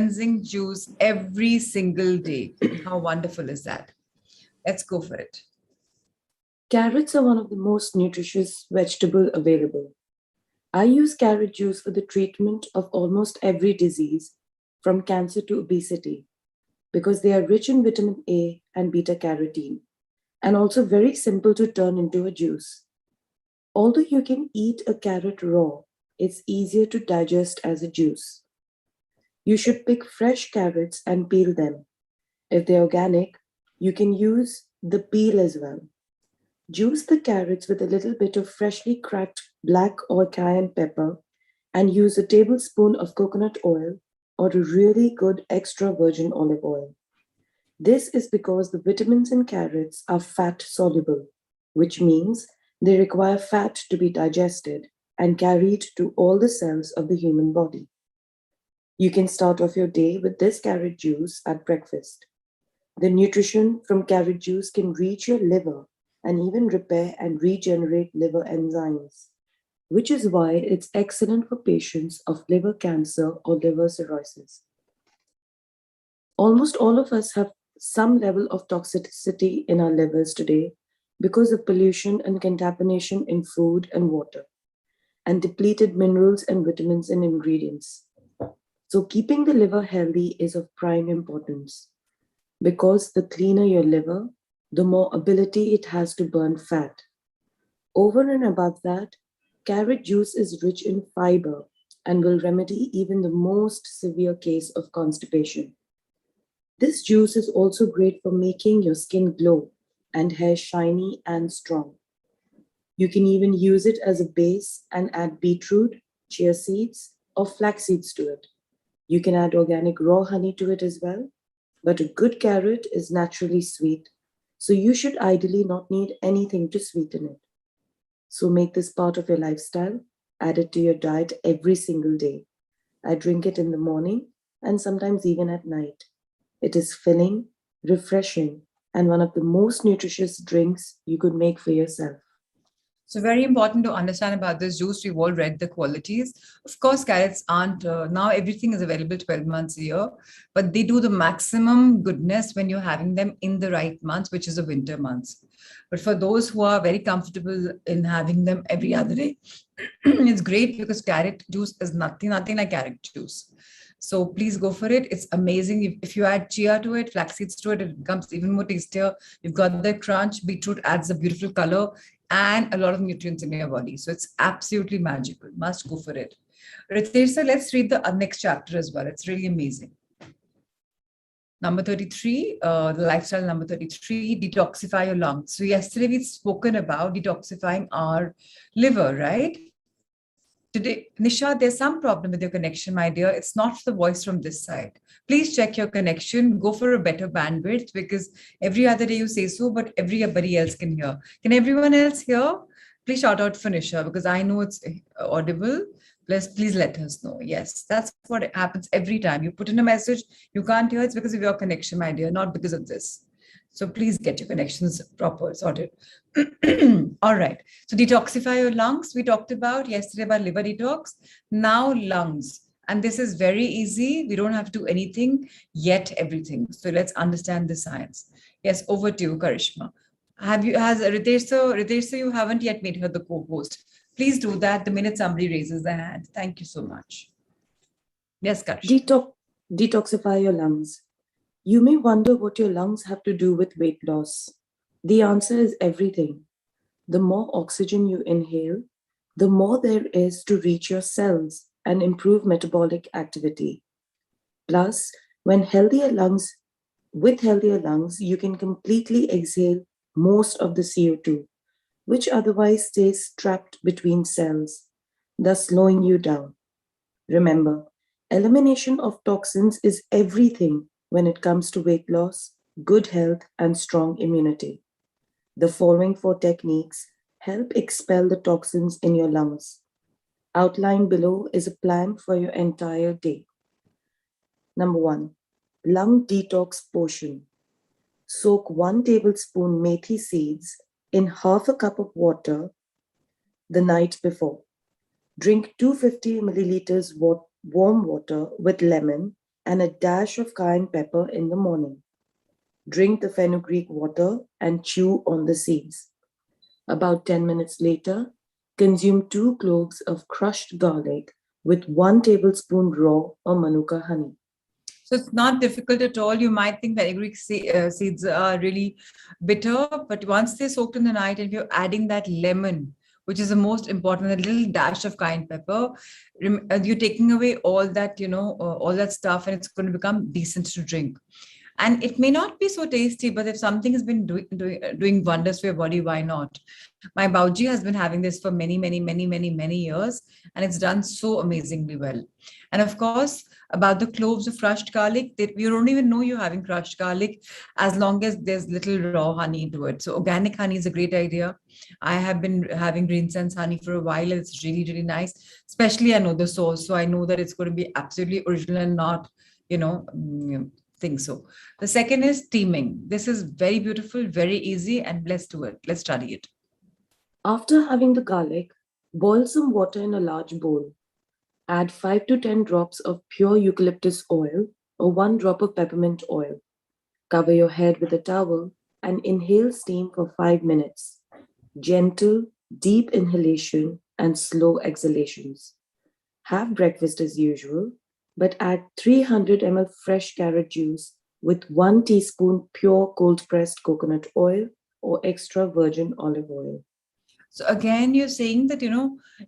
cleansing juice every single day. How wonderful is that? Let's go for it. Carrots are one of the most nutritious vegetables available. I use carrot juice for the treatment of almost every disease, from cancer to obesity, because they are rich in vitamin A and beta carotene, and also very simple to turn into a juice. Although you can eat a carrot raw, it's easier to digest as a juice. You should pick fresh carrots and peel them. If they're organic, you can use the peel as well. Juice the carrots with a little bit of freshly cracked black or cayenne pepper and use a tablespoon of coconut oil or a really good extra virgin olive oil. This is because the vitamins in carrots are fat soluble, which means they require fat to be digested and carried to all the cells of the human body. You can start off your day with this carrot juice at breakfast. The nutrition from carrot juice can reach your liver and even repair and regenerate liver enzymes, which is why it's excellent for patients of liver cancer or liver cirrhosis. Almost all of us have some level of toxicity in our livers today because of pollution and contamination in food and water, and depleted minerals and vitamins and ingredients. So, keeping the liver healthy is of prime importance because the cleaner your liver, the more ability it has to burn fat. Over and above that, carrot juice is rich in fiber and will remedy even the most severe case of constipation. This juice is also great for making your skin glow and hair shiny and strong. You can even use it as a base and add beetroot, chia seeds, or flax seeds to it. You can add organic raw honey to it as well, but a good carrot is naturally sweet, so you should ideally not need anything to sweeten it. So make this part of your lifestyle, add it to your diet every single day. I drink it in the morning and sometimes even at night. It is filling, refreshing, and one of the most nutritious drinks you could make for yourself. So very important to understand about this juice. We've all read the qualities. Of course, carrots aren't, now everything is available 12 months a year, but they do the maximum goodness when you're having them in the right months, which is the winter months. But for those who are very comfortable in having them every other day, it's great because carrot juice is nothing like carrot juice. So please go for it. It's amazing. If you add chia to it, flax seeds to it, it becomes even more tastier. You've got the crunch. Beetroot adds a beautiful color and a lot of nutrients in your body. So it's absolutely magical. Must go for it. Ritesh sir, let's read the next chapter as well. It's really amazing. Number 33, the lifestyle number 33, detoxify your lungs. So yesterday we'd spoken about detoxifying our liver, right? Today, Nisha, there's some problem with your connection, my dear. It's not the voice from this side. Please check your connection. Go for a better bandwidth because every other day you say so, but everybody else can hear. Can everyone else hear? Please shout out for Nisha because I know it's audible. Please let us know. Yes, that's what happens every time. You put in a message, you can't hear. It's because of your connection, my dear, not because of this. So please get your connections proper, sorted. All right. So detoxify your lungs. We talked about yesterday about liver detox. Now lungs. And this is very easy. We don't have to do anything, yet everything. So let's understand the science. Yes, over to you, Karishma. Has Ritesh sir, you haven't yet made her the co-host. Please do that the minute somebody raises their hand. Thank you so much. Yes, Karishma. Detoxify your lungs. You may wonder what your lungs have to do with weight loss. The answer is everything. The more oxygen you inhale, the more there is to reach your cells and improve metabolic activity. Plus, with healthier lungs, you can completely exhale most of the CO2, which otherwise stays trapped between cells, thus slowing you down. Remember, elimination of toxins is everything when it comes to weight loss, good health, and strong immunity. The following 4 techniques help expel the toxins in your lungs. Outlined below is a plan for your entire day. Number 1, lung detox potion. Soak 1 tablespoon methi seeds in half a cup of water the night before. Drink 250 milliliters warm water with lemon and a dash of cayenne pepper in the morning. Drink the fenugreek water and chew on the seeds. About 10 minutes later, consume 2 cloves of crushed garlic with 1 tablespoon raw or manuka honey. So it's not difficult at all. You might think fenugreek seeds are really bitter, but once they're soaked in the night and you're adding that lemon, which is the most important, a little dash of cayenne pepper, you're taking away all that, all that stuff, and it's going to become decent to drink. And it may not be so tasty, but if something has been doing wonders for your body, why not? My Bauji has been having this for many, many, many, many, many years, and it's done so amazingly well. And of course, about the cloves of crushed garlic, that you don't even know you're having crushed garlic as long as there's little raw honey into it. So organic honey is a great idea. I have been having green sense honey for a while, and it's really, really nice. Especially I know the source, so I know that it's going to be absolutely original and not, you know, think so. The second is steaming. This is very beautiful, very easy, and let's do it. Let's study it. After having the garlic, boil some water in a large bowl. Add 5 to 10 drops of pure eucalyptus oil or 1 drop of peppermint oil. Cover your head with a towel and inhale steam for 5 minutes. Gentle, deep inhalation and slow exhalations. Have breakfast as usual, but add 300 ml fresh carrot juice with 1 teaspoon pure cold pressed coconut oil or extra virgin olive oil. So again, you're saying that,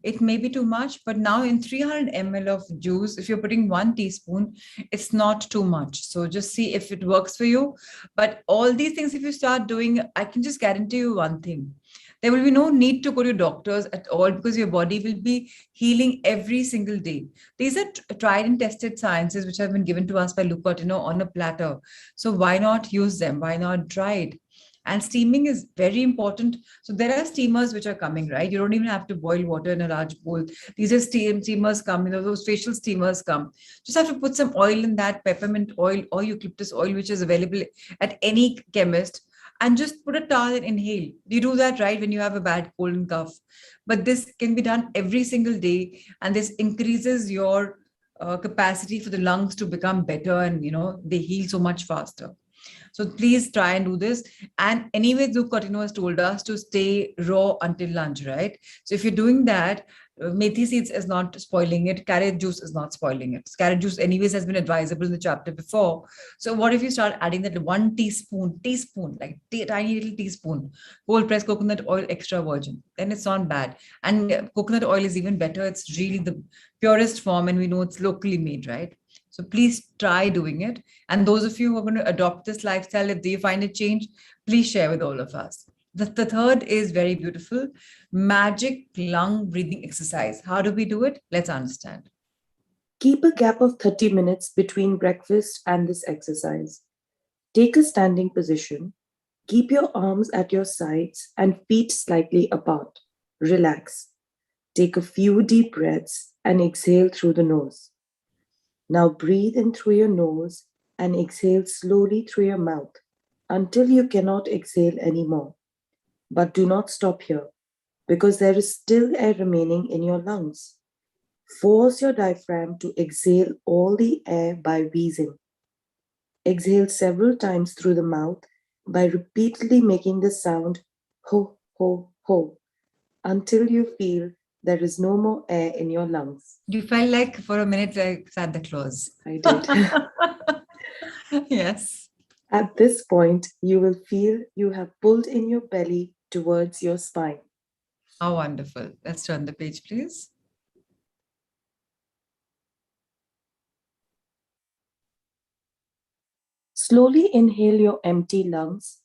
it may be too much, but now in 300 ml of juice, if you're putting 1 teaspoon, it's not too much. So just see if it works for you. But all these things, if you start doing, I can just guarantee you one thing. There will be no need to go to doctors at all because your body will be healing every single day. These are tried and tested sciences which have been given to us by Lupert, on a platter. So why not use them? Why not try it? And steaming is very important. So there are steamers which are coming, right? You don't even have to boil water in a large bowl. These are steamers come, those facial steamers come. Just have to put some oil in that, peppermint oil or eucalyptus oil, which is available at any chemist, and just put a towel and inhale. You do that, right, when you have a bad cold and cough. But this can be done every single day, and this increases your capacity for the lungs to become better, and they heal so much faster. So please try and do this. And anyway, Zup Cotino has told us to stay raw until lunch, right? So if you're doing that, methi seeds is not spoiling it. Carrot juice is not spoiling it. Carrot juice, anyways, has been advisable in the chapter before. So what if you start adding that 1 teaspoon, like tiny little teaspoon, cold pressed coconut oil, extra virgin? Then it's not bad. And coconut oil is even better. It's really the purest form, and we know it's locally made, right? So please try doing it. And those of you who are going to adopt this lifestyle, if you find a change, please share with all of us. The third is very beautiful, magic lung breathing exercise. How do we do it? Let's understand. Keep a gap of 30 minutes between breakfast and this exercise. Take a standing position. Keep your arms at your sides and feet slightly apart. Relax. Take a few deep breaths and exhale through the nose. Now breathe in through your nose and exhale slowly through your mouth until you cannot exhale anymore. But do not stop here because there is still air remaining in your lungs. Force your diaphragm to exhale all the air by wheezing. Exhale several times through the mouth by repeatedly making the sound ho, ho, ho until you feel there is no more air in your lungs. You felt like for a minute like Santa Claus. I did. Yes. At this point, you will feel you have pulled in your belly towards your spine. How wonderful. Let's turn the page, please. Slowly inhale your empty lungs.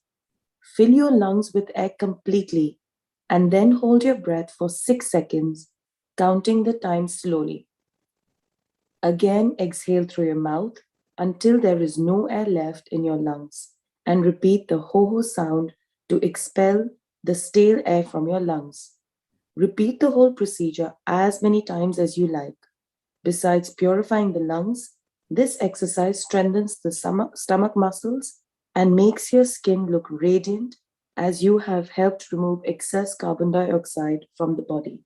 Fill your lungs with air completely and then hold your breath for 6 seconds, counting the time slowly. Again, exhale through your mouth until there is no air left in your lungs and repeat the ho-ho sound to expel the stale air from your lungs. Repeat the whole procedure as many times as you like. Besides purifying the lungs, this exercise strengthens the stomach muscles and makes your skin look radiant as you have helped remove excess carbon dioxide from the body.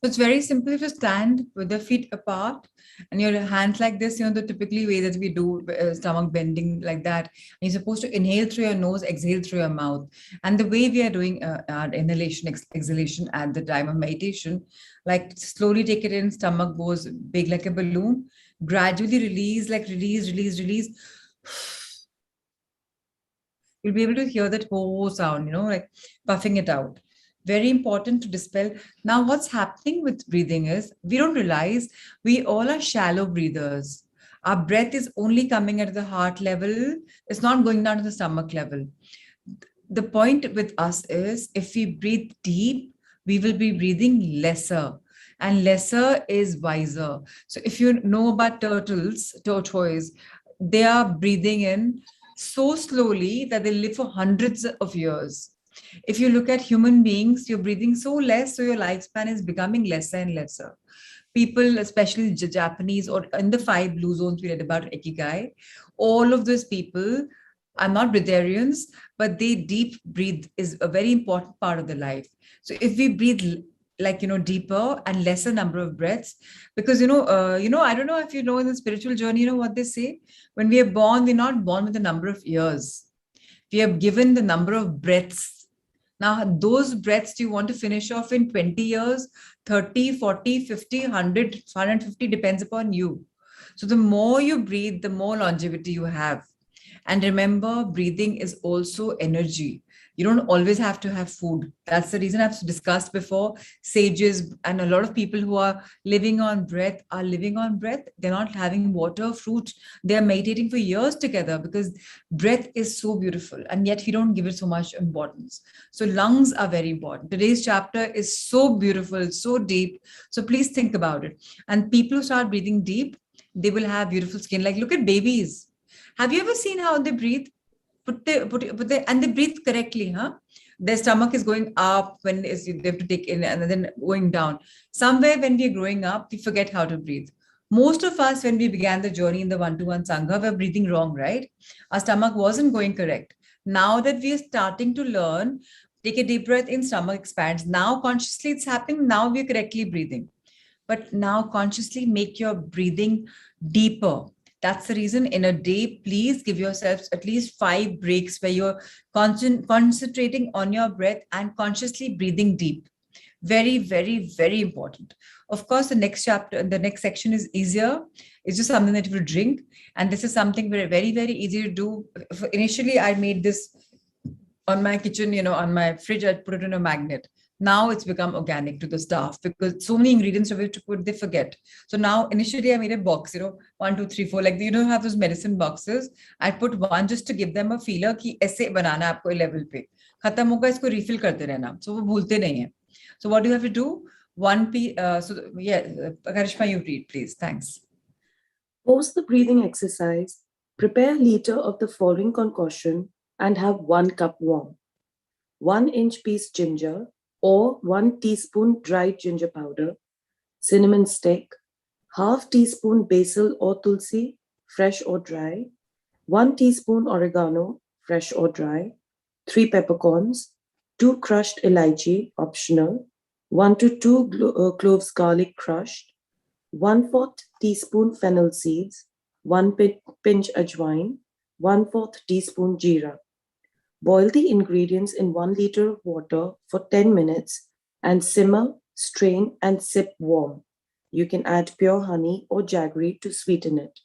So it's very simple. If you stand with the feet apart and your hands like this, the typically way that we do stomach bending like that. And you're supposed to inhale through your nose, exhale through your mouth. And the way we are doing our inhalation, exhalation at the time of meditation, like slowly take it in, stomach goes big like a balloon, gradually release, like release, release, release. You'll be able to hear that whole sound, like puffing it out. Very important to dispel. Now, what's happening with breathing is we don't realize we all are shallow breathers. Our breath is only coming at the heart level, it's not going down to the stomach level. The point with us is if we breathe deep, we will be breathing lesser. And lesser is wiser. So if you know about tortoise, they are breathing in so slowly that they live for hundreds of years. If you look at human beings, you're breathing so less, so your lifespan is becoming lesser and lesser. People, especially Japanese or in the five blue zones we read about Ikigai, all of those people are not breatharians, but they deep breathe is a very important part of their life. So if we breathe like deeper and lesser number of breaths, because I don't know if you know in the spiritual journey, what they say, when we are born, we're not born with the number of years, we are given the number of breaths. Now, those breaths, do you want to finish off in 20 years, 30, 40, 50, 100, 150, depends upon you. So the more you breathe, the more longevity you have. And remember, breathing is also energy. You don't always have to have food. That's the reason I've discussed before. Sages and a lot of people who are living on breath are living on breath. They're not having water, fruit. They're meditating for years together because breath is so beautiful. And yet we don't give it so much importance. So lungs are very important. Today's chapter is so beautiful, so deep. So please think about it. And people who start breathing deep, they will have beautiful skin. Like look at babies. Have you ever seen how they breathe? And they breathe correctly, huh? Their stomach is going up when they have to take in and then going down. Somewhere when we're growing up, we forget how to breathe. Most of us, when we began the journey in the one-to-one Sangha, were breathing wrong, right? Our stomach wasn't going correct. Now that we are starting to learn, take a deep breath in, stomach expands. Now consciously it's happening. Now we're correctly breathing. But now consciously make your breathing deeper. That's the reason in a day, please give yourselves at least 5 breaks where you're concentrating on your breath and consciously breathing deep. Very, very, very important. Of course, the next chapter, the next section is easier. It's just something that you will drink. And this is something very, very, very easy to do. Initially, I made this on my kitchen, on my fridge, I'd put it in a magnet. Now it's become organic to the staff because so many ingredients of it to put, they forget. So now initially I made a box, 1, 2, 3, 4, like have those medicine boxes. I put one just to give them a feeler कि ऐसे बनाना आपको level पे. खत्म होगा इसको refill करते रहना. So वो भूलते नहीं है. So what do you have to do? Karishma, you read, please. Thanks. Post the breathing exercise, prepare a liter of the following concoction and have 1 cup warm. 1-inch piece ginger or 1 teaspoon dried ginger powder, cinnamon stick, half teaspoon basil or tulsi, fresh or dry, 1 teaspoon oregano, fresh or dry, 3 peppercorns, 2 crushed elaichi, optional, 1 to 2 cloves garlic crushed, 1/4 teaspoon fennel seeds, 1 pinch ajwain, 1/4 teaspoon jeera. Boil the ingredients in 1 liter of water for 10 minutes and simmer, strain, and sip warm. You can add pure honey or jaggery to sweeten it.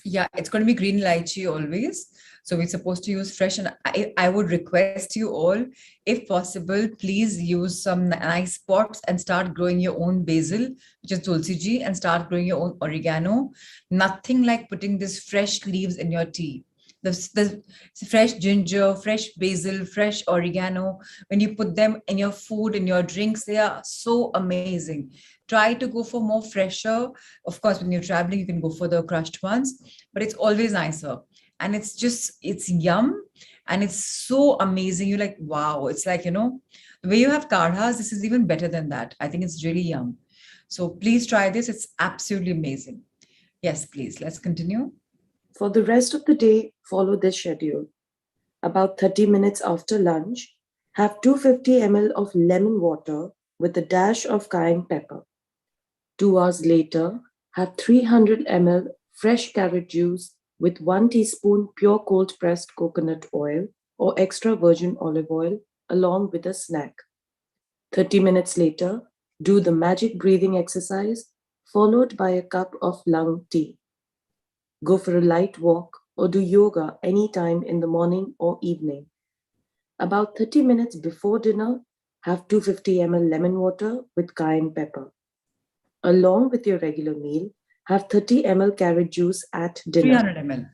Yeah, it's going to be green lychee always. So we're supposed to use fresh. And I would request you all, if possible, please use some nice pots and start growing your own basil, which is tulsi ji, and start growing your own oregano. Nothing like putting this fresh leaves in your tea. The fresh ginger, fresh basil, fresh oregano, when you put them in your food, in your drinks, they are so amazing. Try to go for more fresher. Of course, when you're traveling, you can go for the crushed ones, but it's always nicer. And it's yum. And it's so amazing. You're like, wow, it's like, the way you have kadhas, this is even better than that. I think it's really yum. So please try this. It's absolutely amazing. Yes, please. Let's continue. For the rest of the day, follow this schedule. About 30 minutes after lunch, have 250 ml of lemon water with a dash of cayenne pepper. 2 hours later, have 300 ml fresh carrot juice with 1 teaspoon pure cold pressed coconut oil or extra virgin olive oil along with a snack. 30 minutes later, do the magic breathing exercise followed by a cup of lung tea. Go for a light walk or do yoga anytime in the morning or evening. About 30 minutes before dinner, have 250 ml lemon water with cayenne pepper. Along with your regular meal, have 30 ml carrot juice at dinner. 300 ml.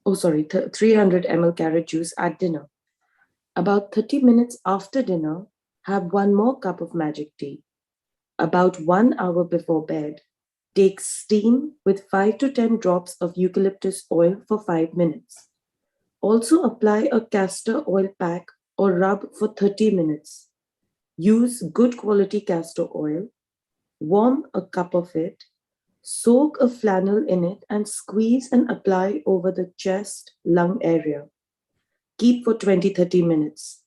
Oh, sorry, 300 ml carrot juice at dinner. About 30 minutes after dinner, have one more cup of magic tea. About 1 hour before bed, take steam with 5 to 10 drops of eucalyptus oil for 5 minutes. Also apply a castor oil pack or rub for 30 minutes. Use good quality castor oil. Warm a cup of it. Soak a flannel in it and squeeze and apply over the chest, lung area. Keep for 20-30 minutes.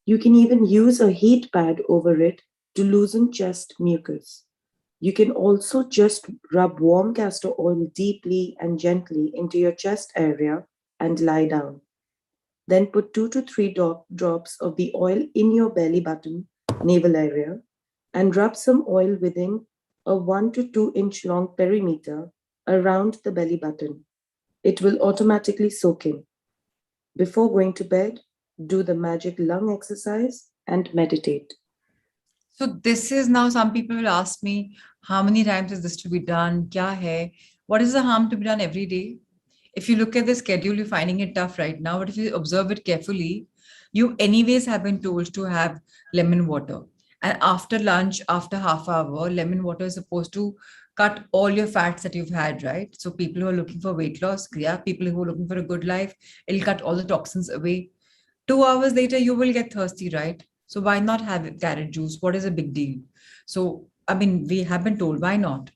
You can even use a heat pad over it to loosen chest mucus. You can also just rub warm castor oil deeply and gently into your chest area and lie down. Then put 2 to 3 drops of the oil in your belly button, navel area, and rub some oil within a 1 to 2 inch long perimeter around the belly button. It will automatically soak in. Before going to bed, do the magic lung exercise and meditate. So this is now some people will ask me, how many times is this to be done? Kya hai? What is the harm to be done every day? If you look at the schedule, you're finding it tough right now. But if you observe it carefully, you anyways have been told to have lemon water. And after lunch, after half hour, lemon water is supposed to cut all your fats that you've had, right? So people who are looking for weight loss, yeah, people who are looking for a good life, it'll cut all the toxins away. 2 hours later, you will get thirsty, right? So why not have carrot juice? What is a big deal? So, I mean, we have been told, why not?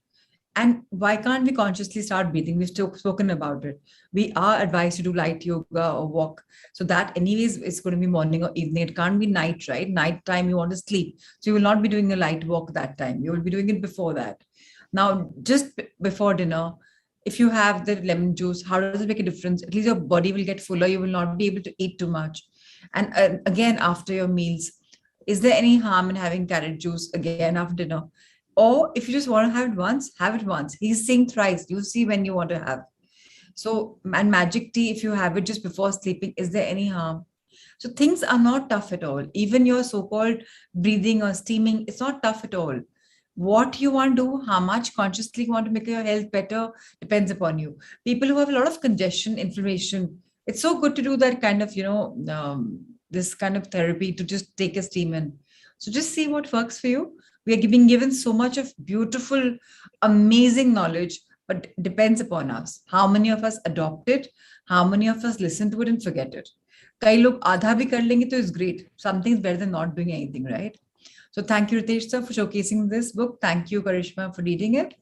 And why can't we consciously start breathing? We've spoken about it. We are advised to do light yoga or walk. So that anyways is going to be morning or evening. It can't be night, right? Night time you want to sleep. So you will not be doing a light walk that time. You will be doing it before that. Now, just before dinner, if you have the lemon juice, how does it make a difference? At least your body will get fuller. You will not be able to eat too much. And again, after your meals, is there any harm in having carrot juice again after dinner? Or if you just want to have it once, have it once. He's saying thrice. You see when you want to have. So, and magic tea, if you have it just before sleeping, is there any harm? So things are not tough at all. Even your so-called breathing or steaming, it's not tough at all. What you want to do, how much consciously you want to make your health better, depends upon you. People who have a lot of congestion, inflammation, it's so good to do that kind of, this kind of therapy to just take a steam in. So just see what works for you. We are being given so much of beautiful, amazing knowledge, but it depends upon us. How many of us adopt it? How many of us listen to it and forget it? कई लोग आधा भी कर लेंगे तो is great. Something is better than not doing anything, right? So thank you, Ritesh sir, for showcasing this book. Thank you, Karishma, for reading it.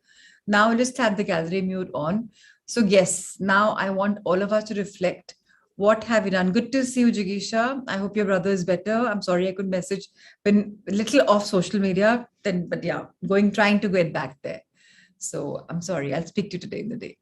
Now let's have the gallery mute on. So yes, now I want all of us to reflect. What have you done? Good to see you, Jigisha. I hope your brother is better. I'm sorry I could message. Been a little off social media, then, but yeah, trying to get back there. So I'm sorry. I'll speak to you today in the day.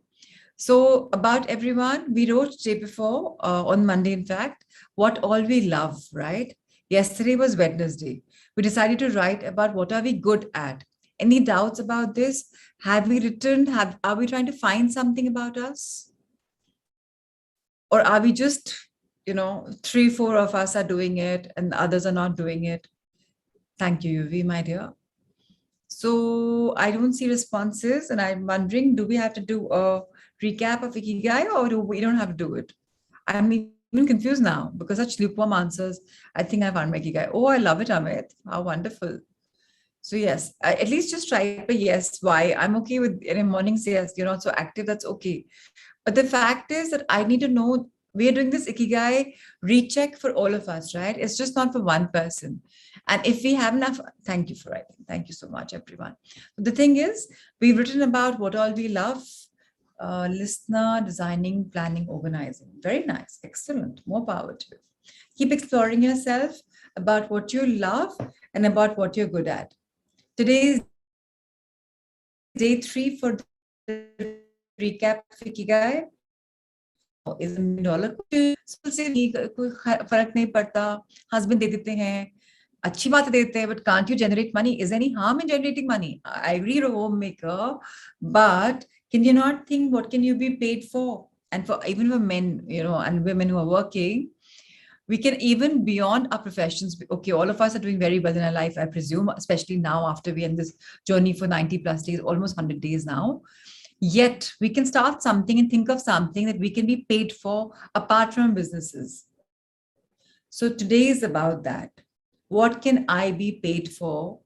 So about everyone, we wrote day before, on Monday, in fact, what all we love, right? Yesterday was Wednesday. We decided to write about what are we good at. Any doubts about this? Have we written? Are we trying to find something about us? Or are we just, 3, 4 of us are doing it and the others are not doing it? Thank you, UV, my dear. So I don't see responses, and I'm wondering, do we have to do a recap of Ikigai, or do we don't have to do it? I'm even confused now because such lukewarm answers. I think I found my Ikigai. Oh, I love it, Amit. How wonderful. So yes, at least just type a yes. Why? I'm okay with in the mornings. Yes, you're not so active. That's okay. But the fact is that I need to know we are doing this Ikigai recheck for all of us, right? It's just not for one person. And if we have enough, thank you for writing. Thank you so much, everyone. The thing is, we've written about what all we love, listener, designing, planning, organizing. Very nice. Excellent. More power to you. Keep exploring yourself about what you love and about what you're good at. Today's day is Detox. day 3 for the recap of Ikigai. Now is $1 million question. So say कोई फर्क नहीं पड़ता, husband दे देते हैं, अच्छी बात देते हैं, but can't you generate money? Is there any harm in generating money? I agree, you're a homemaker, but can you not think what can you be paid for? And for even for men, and women who are working, we can even beyond our professions. Okay, all of us are doing very well in our life, I presume, especially now after we end this journey for 90 plus days, almost 100 days now. Yet we can start something and think of something that we can be paid for apart from businesses. So today is about that. What can I be paid for,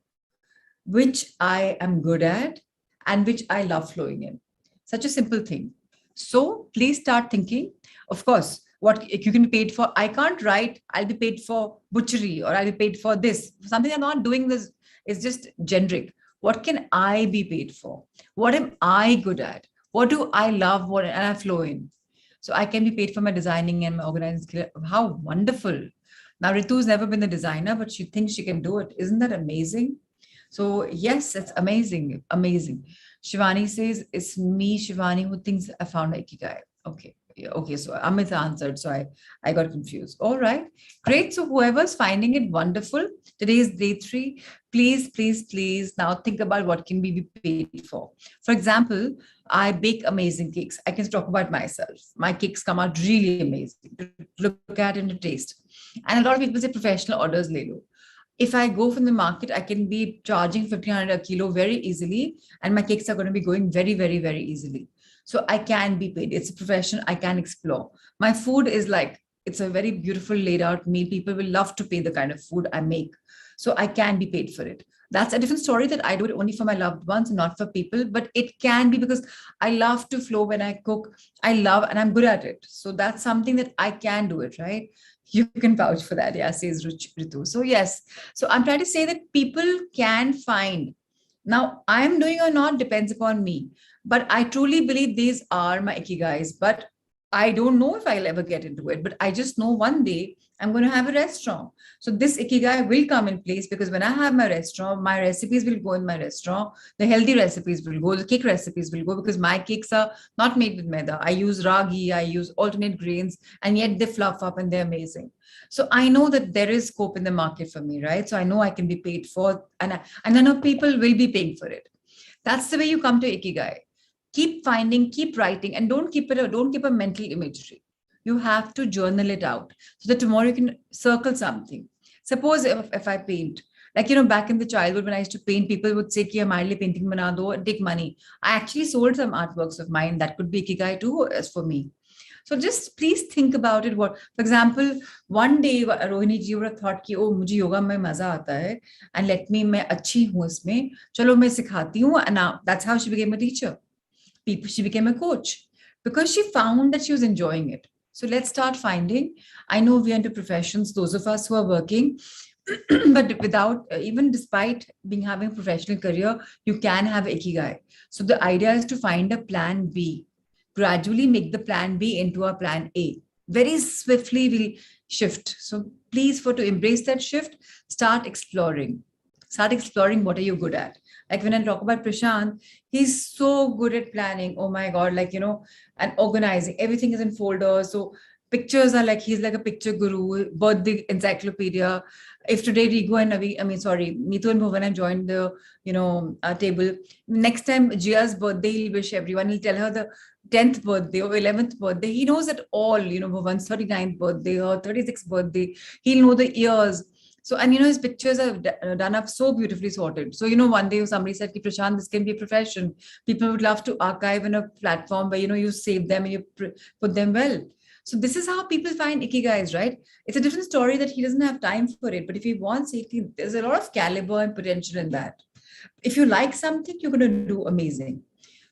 which I am good at, and which I love flowing in? Such a simple thing. So please start thinking. Of course, what you can be paid for. I can't write, I'll be paid for butchery or I'll be paid for this. Something I'm not doing this is just generic. What can I be paid for? What am I good at? What do I love? What and I flow in? So I can be paid for my designing and my organizing skill. How wonderful. Now Ritu's never been a designer, but she thinks she can do it. Isn't that amazing? So yes, it's amazing. Amazing. Shivani says, it's me, Shivani, who thinks I found Ikigai. Okay. Yeah, okay, so Amit answered, so I got confused. All right, great. So whoever's finding it wonderful, today is day 3. Please now think about what can we be paid for. For example, I bake amazing cakes. I can talk about myself. My cakes come out really amazing to look at and to taste. And a lot of people say professional orders, Lelo. If I go from the market, I can be charging 1,500 a kilo very easily, and my cakes are going to be going very, very, very easily. So I can be paid. It's a profession I can explore. My food is like, it's a very beautiful laid out meal. People will love to pay the kind of food I make. So I can be paid for it. That's a different story that I do it only for my loved ones and not for people, but it can be because I love to flow when I cook. I love and I'm good at it. So that's something that I can do it, right? You can vouch for that, yeah, says Ritu. So yes, so I'm trying to say that people can find. Now, I am doing or not depends upon me, but I truly believe these are my ikigais. But I don't know if I'll ever get into it, but I just know one day I'm going to have a restaurant. So this ikigai will come in place because when I have my restaurant, my recipes will go in my restaurant. The healthy recipes will go, the cake recipes will go because my cakes are not made with maida. I use ragi, I use alternate grains, and yet they fluff up and they're amazing. So I know that there is scope in the market for me, right? So I know I can be paid for, and I know people will be paying for it. That's the way you come to ikigai. Keep finding, keep writing, and don't keep a mental imagery. You have to journal it out so that tomorrow you can circle something. Suppose if I paint, like, back in the childhood when I used to paint, people would say, ki hamare liye painting bana do, take money. I actually sold some artworks of mine. That could be ikigai too, as for me. So just please think about it. What, for example, one day Rohini ji would have thought कि oh मुझे yoga में मजा आता है and let me मैं अच्छी हूँ इसमें, चलो मैं सिखाती हूँ, and now that's how she became a teacher. She became a coach because she found that she was enjoying it. So let's start finding. I know we are into professions, those of us who are working, but without even despite having a professional career, you can have ikigai. So the idea is to find a plan B. Gradually make the plan B into a plan A. Very swiftly we'll shift. So please, to embrace that shift, start exploring. Start exploring what are you good at. Like when I talk about Prashant, he's so good at planning. Oh my God, and organizing. Everything is in folders. So pictures are like, he's like a picture guru, birthday encyclopedia. If today Rigo and Neetu and Bhuvan have joined the, table, next time Jia's birthday, he'll wish everyone. He'll tell her the 10th birthday or 11th birthday. He knows it all, Bhuvan's 39th birthday or 36th birthday. He'll know the years. So, and his pictures are done up so beautifully sorted. So, one day somebody said, Prashant, this can be a profession. People would love to archive in a platform where, you save them and you put them well. So this is how people find ikigais, right? It's a different story that he doesn't have time for it. But if he wants it, there's a lot of caliber and potential in that. If you like something, you're going to do amazing.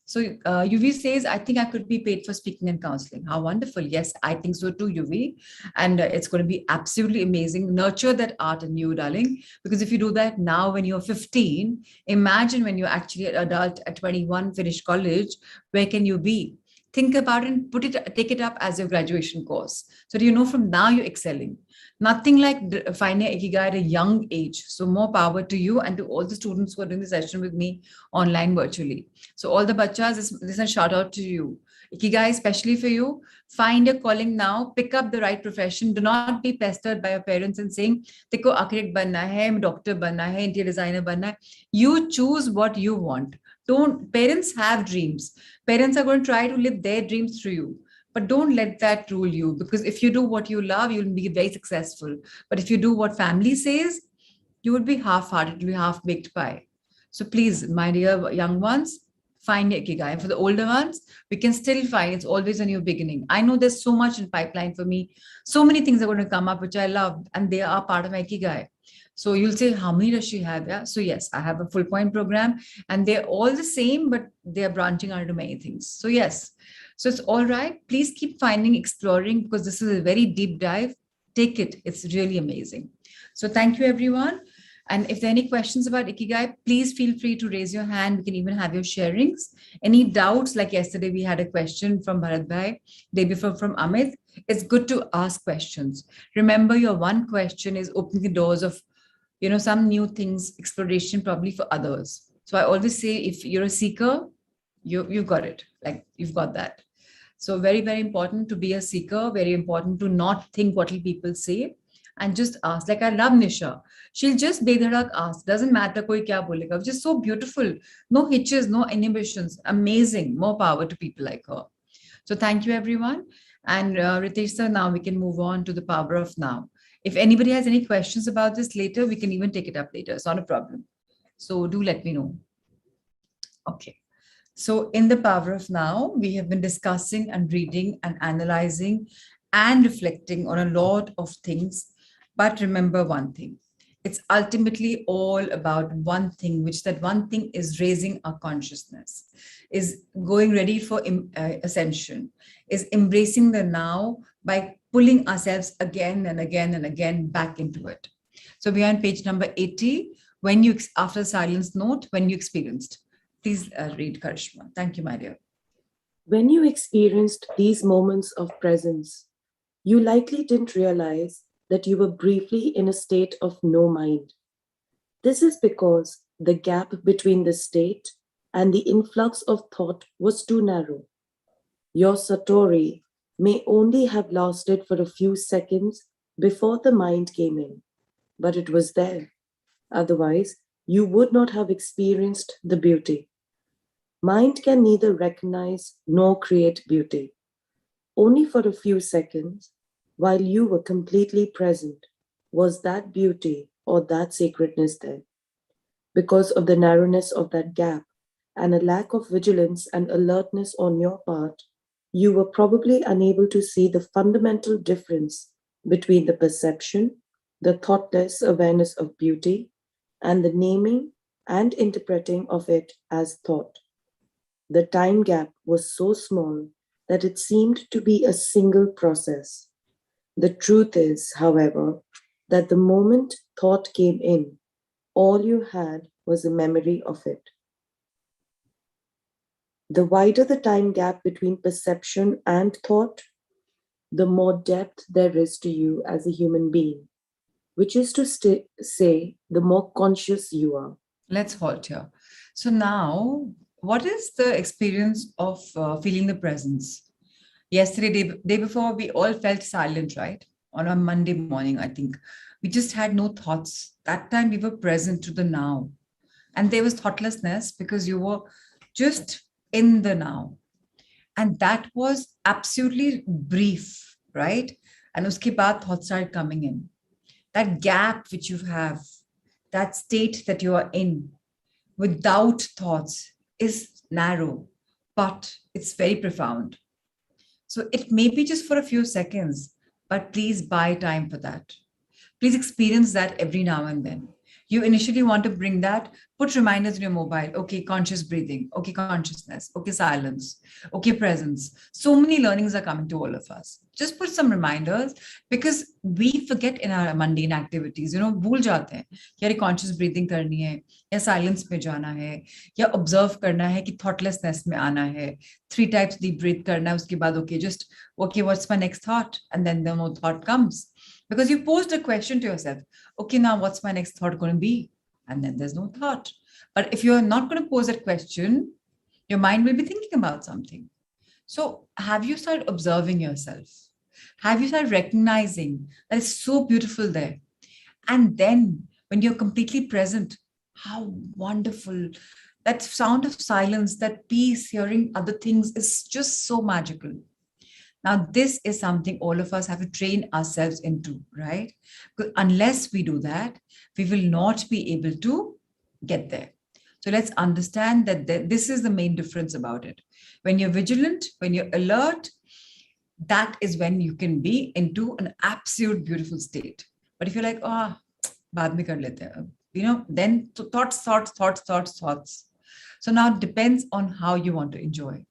So UV says, I think I could be paid for speaking and counseling. How wonderful. Yes, I think so too, UV. And it's going to be absolutely amazing. Nurture that art in you, darling. Because if you do that now when you're 15, imagine when you're actually an adult at 21, finish college, where can you be? think about it and take it up as your graduation course. So you know from now you're excelling. Nothing like finding ikigai at a young age. So more power to you and to all the students who are doing the session with me online virtually. So all the bachas, this is a shout out to you. Ikigai, especially for you, find your calling now, pick up the right profession. Do not be pestered by your parents and saying, "Teko architect banna hai, doctor banna hai, interior designer banna hai." You choose what you want. Don't parents have dreams. Parents are going to try to live their dreams through you. But don't let that rule you, because if you do what you love, you'll be very successful. But if you do what family says, you would be half-hearted, you'll be half-baked pie. So please, my dear young ones, find your ikigai. For the older ones, we can still find, it's always a new beginning. I know there's so much in pipeline for me. So many things are going to come up which I love, and they are part of my ikigai. So you'll say, how many does she have? Yeah. So yes, I have a full point program, and they're all the same, but they're branching out into many things. So yes. So it's all right. Please keep finding, exploring, because this is a very deep dive. Take it. It's really amazing. So thank you, everyone. And if there are any questions about Ikigai, please feel free to raise your hand. We can even have your sharings. Any doubts, like yesterday we had a question from Bharat Bhai, day before from Amit. It's good to ask questions. Remember, your one question is opening the doors of, some new things, exploration probably for others. So I always say, if you're a seeker, you've got it. Like you've got that. So very, very important to be a seeker. Very important to not think what will people say and just ask. Like I love Nisha. She'll just bedhadak ask. Doesn't matter koi kya bolega. Just so beautiful. No hitches, no inhibitions. Amazing. More power to people like her. So thank you, everyone. And Ritesh sir, now we can move on to the power of now. If anybody has any questions about this later, we can even take it up later. It's not a problem. So do let me know. Okay. So in the power of now, we have been discussing and reading and analyzing and reflecting on a lot of things. But remember one thing, it's ultimately all about one thing, which that one thing is raising our consciousness, is going ready for ascension, is embracing the now by pulling ourselves again and again and again back into it. So we are on page number 80. When you, after the silence note, when you experienced. Please read, Karishma. Thank you, my dear. When you experienced these moments of presence, you likely didn't realize that you were briefly in a state of no mind. This is because the gap between the state and the influx of thought was too narrow. Your satori may only have lasted for a few seconds before the mind came in, but it was there. Otherwise, you would not have experienced the beauty. Mind can neither recognize nor create beauty. Only for a few seconds, while you were completely present, was that beauty or that sacredness there. Because of the narrowness of that gap and a lack of vigilance and alertness on your part, you were probably unable to see the fundamental difference between the perception, the thoughtless awareness of beauty, and the naming and interpreting of it as thought. The time gap was so small that it seemed to be a single process. The truth is, however, that the moment thought came in, all you had was a memory of it. The wider the time gap between perception and thought, the more depth there is to you as a human being, which is to say, the more conscious you are. Let's halt here. So now, what is the experience of feeling the presence? Yesterday, day before, we all felt silent, right? On a Monday morning, I think. We just had no thoughts. That time we were present to the now. And there was thoughtlessness because you were just in the now. And that was absolutely brief, right? And uske baad thoughts started coming in. That gap which you have, that state that you are in without thoughts is narrow, but it's very profound. So it may be just for a few seconds, but please buy time for that. Please experience that every now and then. You initially want to bring that, put reminders in your mobile. Okay, conscious breathing. Okay, consciousness. Okay, silence. Okay, presence. So many learnings are coming to all of us. just put some reminders, because we forget in our mundane activities, भूल जाते हैं कि यार conscious breathing करनी है, या silence में जाना है, या observe करना है कि thoughtlessness में आना है, 3 times deep breath करना है, उसके बाद okay, just okay, what's my next thought, and then the no thought comes, because you posed a question to yourself, okay, now what's my next thought going to be, and then there's no thought. But if you're not going to pose that question, your mind will be thinking about something. So have you started observing yourself? Have you started recognizing that it's so beautiful there? And then when you're completely present, how wonderful. That sound of silence, that peace, hearing other things is just so magical. Now, this is something all of us have to train ourselves into, right? Because unless we do that, we will not be able to get there. So let's understand that this is the main difference about it. When you're vigilant, when you're alert, that is when you can be into an absolute beautiful state. But if you're like, baad mein kar lete hain, then thoughts. So now it depends on how you want to enjoy.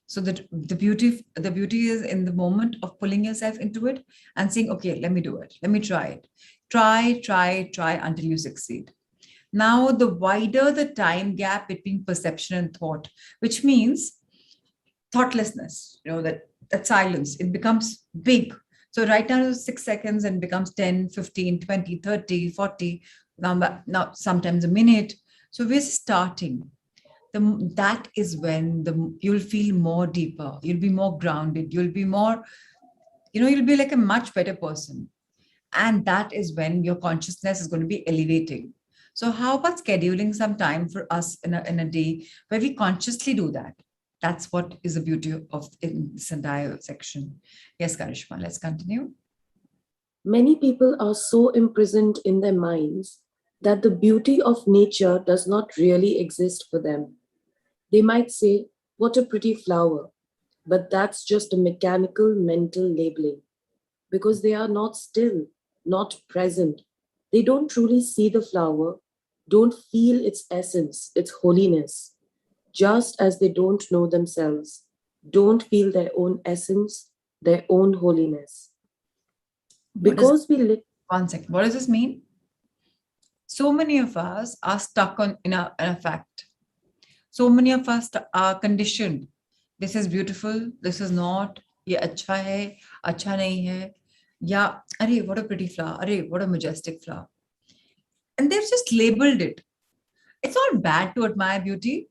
So the beauty is in the moment of pulling yourself into it and saying, okay, let me do it. Let me try it. Try until you succeed. Now, the wider the time gap between perception and thought, which means thoughtlessness, that silence, it becomes big. So right now it's 6 seconds and becomes 10, 15, 20, 30, 40, now sometimes a minute. So we're starting. That is when you'll feel more deeper, you'll be more grounded, you'll be more, you'll be like a much better person. And that is when your consciousness is going to be elevating. So how about scheduling some time for us in a day where we consciously do that? That's what is the beauty of in this entire section. Yes, Karishma, let's continue. Many people are so imprisoned in their minds that the beauty of nature does not really exist for them. They might say, what a pretty flower, but that's just a mechanical mental labeling, because they are not still, not present. They don't truly see the flower, don't feel its essence, its holiness, just as they don't know themselves, don't feel their own essence, their own holiness. Because we live. 1 second. What does this mean? So many of us are stuck in a fact. So many of us are conditioned. This is beautiful. This is not. Ye acha hai, acha nahi hai. Yeah, arey, what a pretty flower. Arey, what a majestic flower. And they've just labeled it. It's not bad to admire beauty,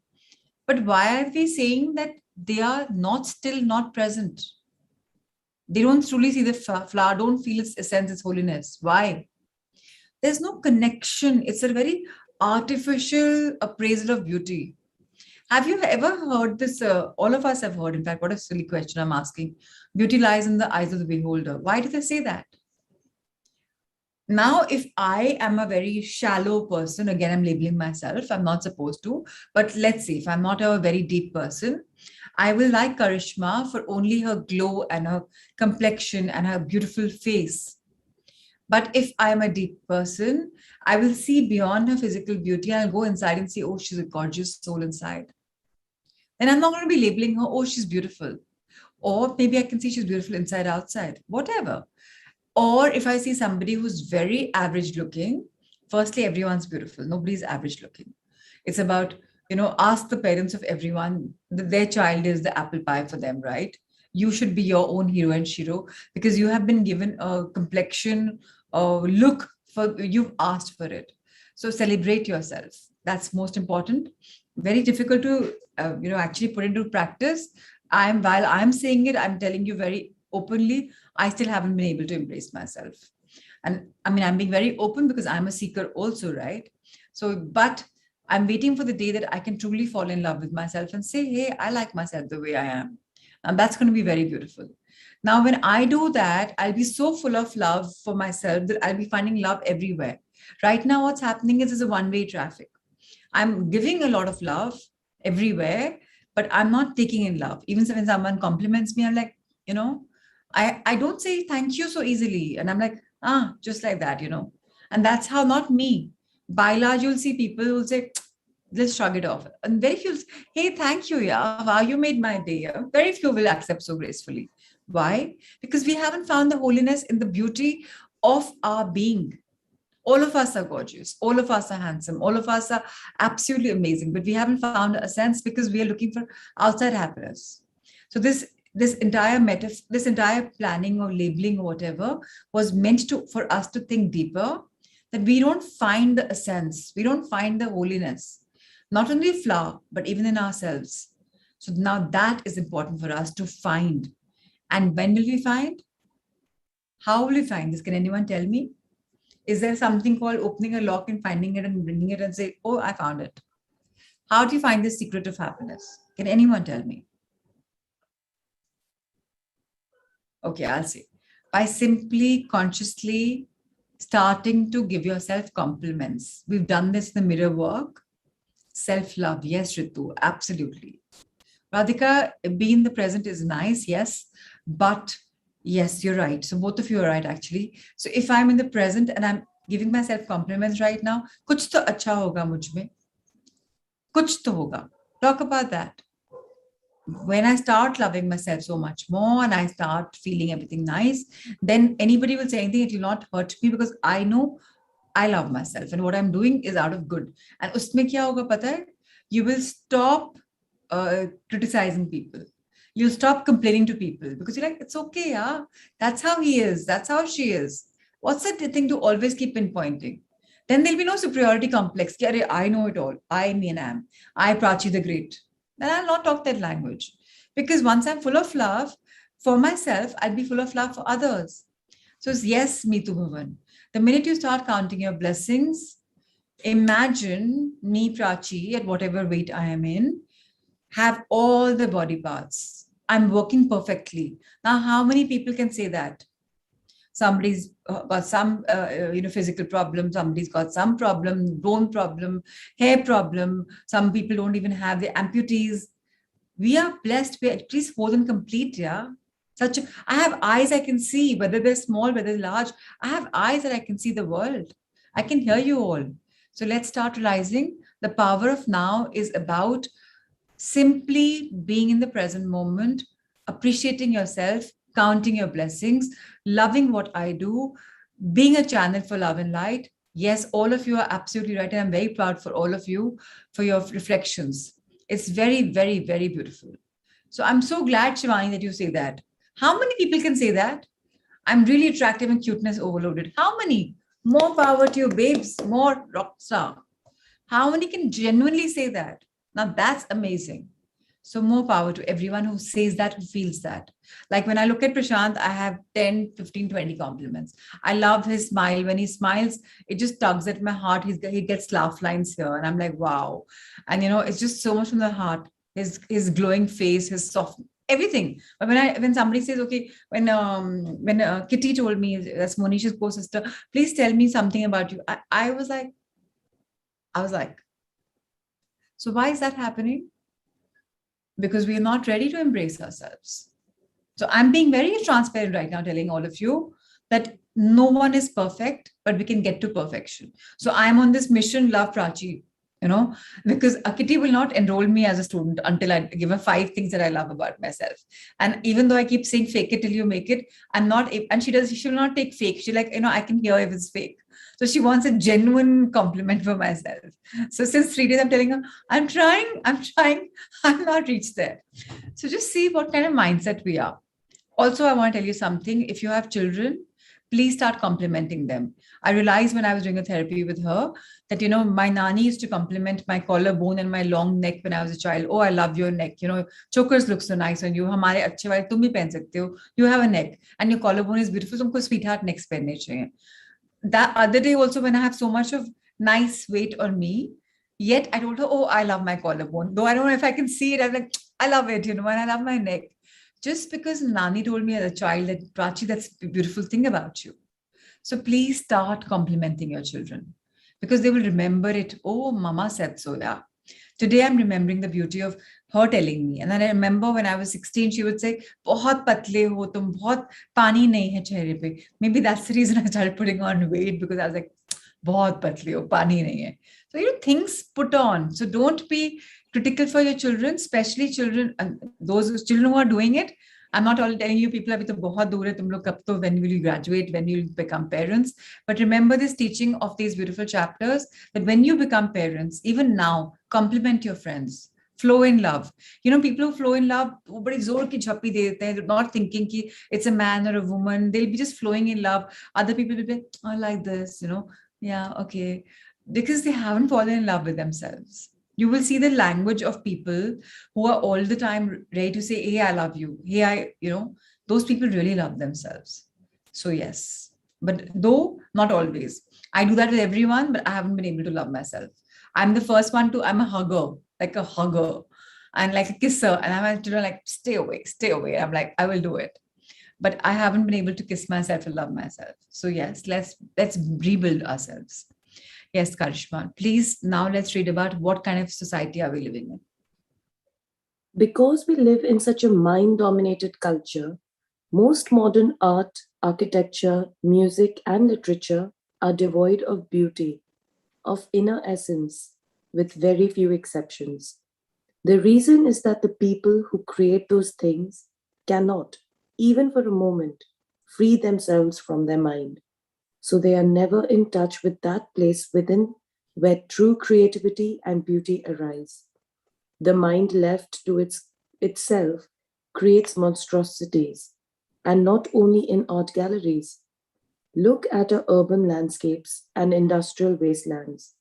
but why are we saying that they are still not present? They don't truly see the flower, don't feel its essence, its holiness. Why? There's no connection. It's a very artificial appraisal of beauty. Have you ever heard this? All of us have heard, in fact, what a silly question I'm asking. Beauty lies in the eyes of the beholder. Why do they say that? Now, if I am a very shallow person, again, I'm labeling myself, I'm not supposed to, but let's say if I'm not a very deep person, I will like Karishma for only her glow and her complexion and her beautiful face. But if I'm a deep person, I will see beyond her physical beauty. I'll go inside and see, oh, she's a gorgeous soul inside. Then I'm not going to be labeling her, oh, she's beautiful. Or maybe I can see she's beautiful inside, outside, whatever. Or if I see somebody who's very average looking, firstly, everyone's beautiful. Nobody's average looking. It's about, ask the parents of everyone, their child is the apple pie for them, right? You should be your own hero and shiro because you have been given a complexion look you've asked for it. So celebrate yourself. That's most important. Very difficult to, actually put into practice. While I'm saying it, I'm telling you very openly, I still haven't been able to embrace myself. And I mean, I'm being very open because I'm a seeker also, right? So, but I'm waiting for the day that I can truly fall in love with myself and say, hey, I like myself the way I am. And that's going to be very beautiful. Now, when I do that, I'll be so full of love for myself that I'll be finding love everywhere. Right now, what's happening is there's a one-way traffic. I'm giving a lot of love everywhere, but I'm not taking in love. Even when someone compliments me, I'm like, I don't say thank you so easily. And I'm like, just like that, And that's how, not me. By large, you'll see people who'll say, just shrug it off. And very few, hey, thank you, yeah. Wow, you made my day. Yeah? Very few will accept so gracefully. Why? Because we haven't found the holiness in the beauty of our being. All of us are gorgeous. All of us are handsome. All of us are absolutely amazing. But we haven't found a sense because we are looking for outside happiness. So this entire planning or labeling or whatever was meant to for us to think deeper, that we don't find the essence, we don't find the holiness, not only flower, but even in ourselves. So now that is important for us to find. And when will we find? How will we find this? Can anyone tell me? Is there something called opening a lock and finding it and bringing it and say, oh, I found it? How do you find the secret of happiness? Can anyone tell me? Okay, I'll say. By simply, consciously starting to give yourself compliments. We've done this in the mirror work. Self-love. Yes, Ritu, absolutely. Radhika, being in the present is nice, yes. But yes, you're right. So both of you are right, actually. So if I'm in the present and I'm giving myself compliments right now, kuch to acha hoga mujh mein. Kuch to hoga. Talk about that. When I start loving myself so much more and I start feeling everything nice, then anybody will say anything, it will not hurt me because I know I love myself and what I'm doing is out of good. And usme kya hoga pata hai? You will stop criticizing people. You'll stop complaining to people because you're like, it's okay, yeah. That's how he is. That's how she is. What's the thing to always keep pinpointing? Then there'll be no superiority complex. I know it all. I mean, I Prachi the Great. Then I'll not talk that language. Because once I'm full of love for myself, I'll be full of love for others. So yes, Meetu Bhavan. The minute you start counting your blessings, imagine me, Prachi, at whatever weight I am in, have all the body parts. I'm working perfectly. Now, how many people can say that? Somebody's got some physical problem, somebody's got some problem, bone problem, hair problem, some people don't even have the amputees. We are blessed, we're at least more than complete. Yeah, I have eyes, I can see whether they're small, whether they're large. I have eyes that I can see the world. I can hear you all. So let's start realizing the power of now is about simply being in the present moment, appreciating yourself, counting your blessings, loving what I do, being a channel for love and light. Yes, all of you are absolutely right. And I'm very proud for all of you for your reflections. It's very, very, very beautiful. So I'm so glad, Shivani, that you say that. How many people can say that? I'm really attractive and cuteness overloaded. How many? More power to you, babes. More rock star. How many can genuinely say that? Now that's amazing. So more power to everyone who says that, who feels that. Like when I look at Prashant, I have 10, 15, 20 compliments. I love his smile. When he smiles, it just tugs at my heart. He gets laugh lines here. And I'm like, wow. And, it's just so much from the heart. His glowing face, his soft, everything. But when somebody says, okay, when Kitty told me, that's Monisha's co-sister, please tell me something about you. I was like, so why is that happening? Because we are not ready to embrace ourselves. So I'm being very transparent right now, telling all of you that no one is perfect, but we can get to perfection. So I'm on this mission, love Prachi, because Kitty will not enroll me as a student until I give her 5 things that I love about myself. And even though I keep saying fake it till you make it, I'm not, and she'll not take fake. She's like, I can hear if it's fake. So she wants a genuine compliment for myself. So since 3 days, I'm telling her, I'm trying, I'm not reached there. So just see what kind of mindset we are. Also, I want to tell you something. If you have children, please start complimenting them. I realized when I was doing a therapy with her that, my nani used to compliment my collarbone and my long neck when I was a child. Oh, I love your neck. Chokers look so nice on you. Hamare achhe wale tum bhi pehen sakte ho. You have a neck and your collarbone is beautiful. Tumko sweetheart necks pehne chahiye. That other day also, when I have so much of nice weight on me, yet I told her, oh, I love my collarbone. Though I don't know if I can see it. I'm like, I love it, and I love my neck. Just because Nani told me as a child that, Prachi, that's the beautiful thing about you. So please start complimenting your children because they will remember it. Oh, Mama said so, yeah. Today, I'm remembering the beauty of her telling me. And then I remember when I was 16, she would say, "Bahut patle ho tum, bahut pani nahi hai chehre pe." Maybe that's the reason I started putting on weight because I was like, "Bahut patle ho, pani nahi hai." So, things put on. So don't be critical for your children, especially children, those children who are doing it. I'm not only telling you people अभी तो बहुत दूर है तुम लोग कब तो when will you graduate, when you become parents, but remember this teaching of these beautiful chapters that when you become parents, even now, compliment your friends. Flow in love. You know, people who flow in love, वो बड़ी जोर की झप्पी दे देते हैं, not thinking कि it's a man or a woman. They'll be just flowing in love. Other people will be, I like this, you know, yeah, okay, because they haven't fallen in love with themselves. You will see the language of people who are all the time ready to say, hey, I love you. Hey, those people really love themselves. So, yes, but though not always. I do that with everyone, but I haven't been able to love myself. I'm the first one to, I'm a hugger, like a hugger and like a kisser. And I'm like, stay away, stay away. I'm like, I will do it. But I haven't been able to kiss myself and love myself. So yes, let's rebuild ourselves. Yes, Karishma, please now let's read about what kind of society are we living in. Because we live in such a mind dominated culture, most modern art, architecture, music, and literature are devoid of beauty, of inner essence, with very few exceptions. The reason is that the people who create those things cannot, even for a moment, free themselves from their mind. So they are never in touch with that place within where true creativity and beauty arise. The mind left to itself creates monstrosities, and not only in art galleries. Look at our urban landscapes and industrial wastelands.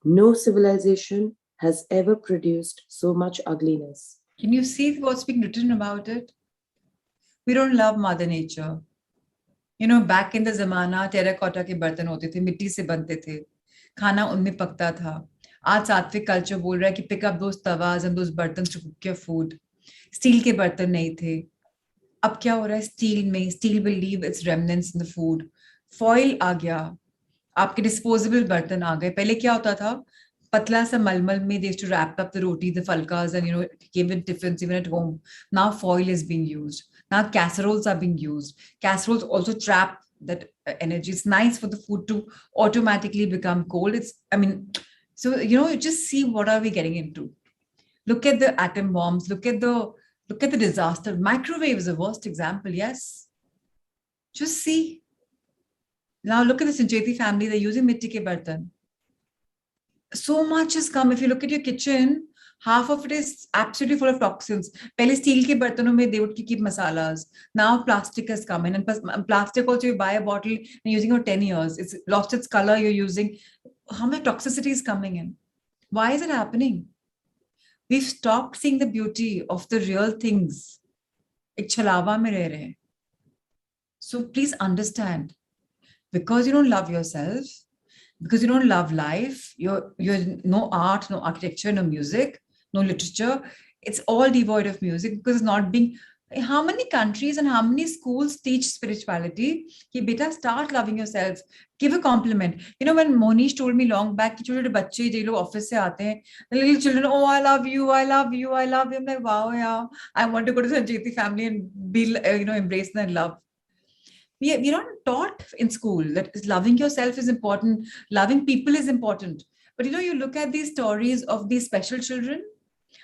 No civilization has ever produced so much ugliness. Can you see what's being written about it? We don't love Mother Nature. You know, back in the zamana, terracotta के बर्तन होते थे, मिट्टी से बनते थे, खाना उनमें पकता था. आज सात्विक कल्चर बोल रहा है कि pick up those tawas and those बर्तन to cook your food. Steel के बर्तन नहीं थे. अब क्या हो रहा है स्टील में? Steel will leave its remnants in the food. Foil आ गया, आपके डिस्पोजेबल बर्तन आ गए. पहले क्या होता था, पतला सा मलमल में they used to wrap up the roti, the falkas, and give it tiffins even at home. Now foil is being used. Now casseroles are being used. Casseroles also trap that energy. It's nice for the food to automatically become cold. So just see what are we getting into. Look at the atom bombs. Look at the disaster. Microwave is the worst example. Yes, just see. Now look at the Sancheti family. They're using mitti ke bartan. So much has come. If you look at your kitchen, half of it is absolutely full of toxins. Pehle steel ke bartanon mein they would keep masalas. Now plastic has come in, and plastic also you buy a bottle and using it for 10 years. It's lost its color. You're using. How much toxicity is coming in? Why is it happening? We've stopped seeing the beauty of the real things. एक छलावा में रह रहे हैं. So please understand, because you don't love yourself, because you don't love life, you're no art, no architecture, no music, no literature. It's all devoid of music because it's not being. How many countries and how many schools teach spirituality? Ki beta, start loving yourself. Give a compliment. You know, when Monish told me long back, कि छोटे बच्चे जो लोग office से आते हैं, the little children, oh, I love you, I love you, I love you. I'm like, wow, yeah, I want to go to the Sanjeti family and be, embrace that love. We're not taught in school that loving yourself is important, loving people is important. But you look at these stories of these special children,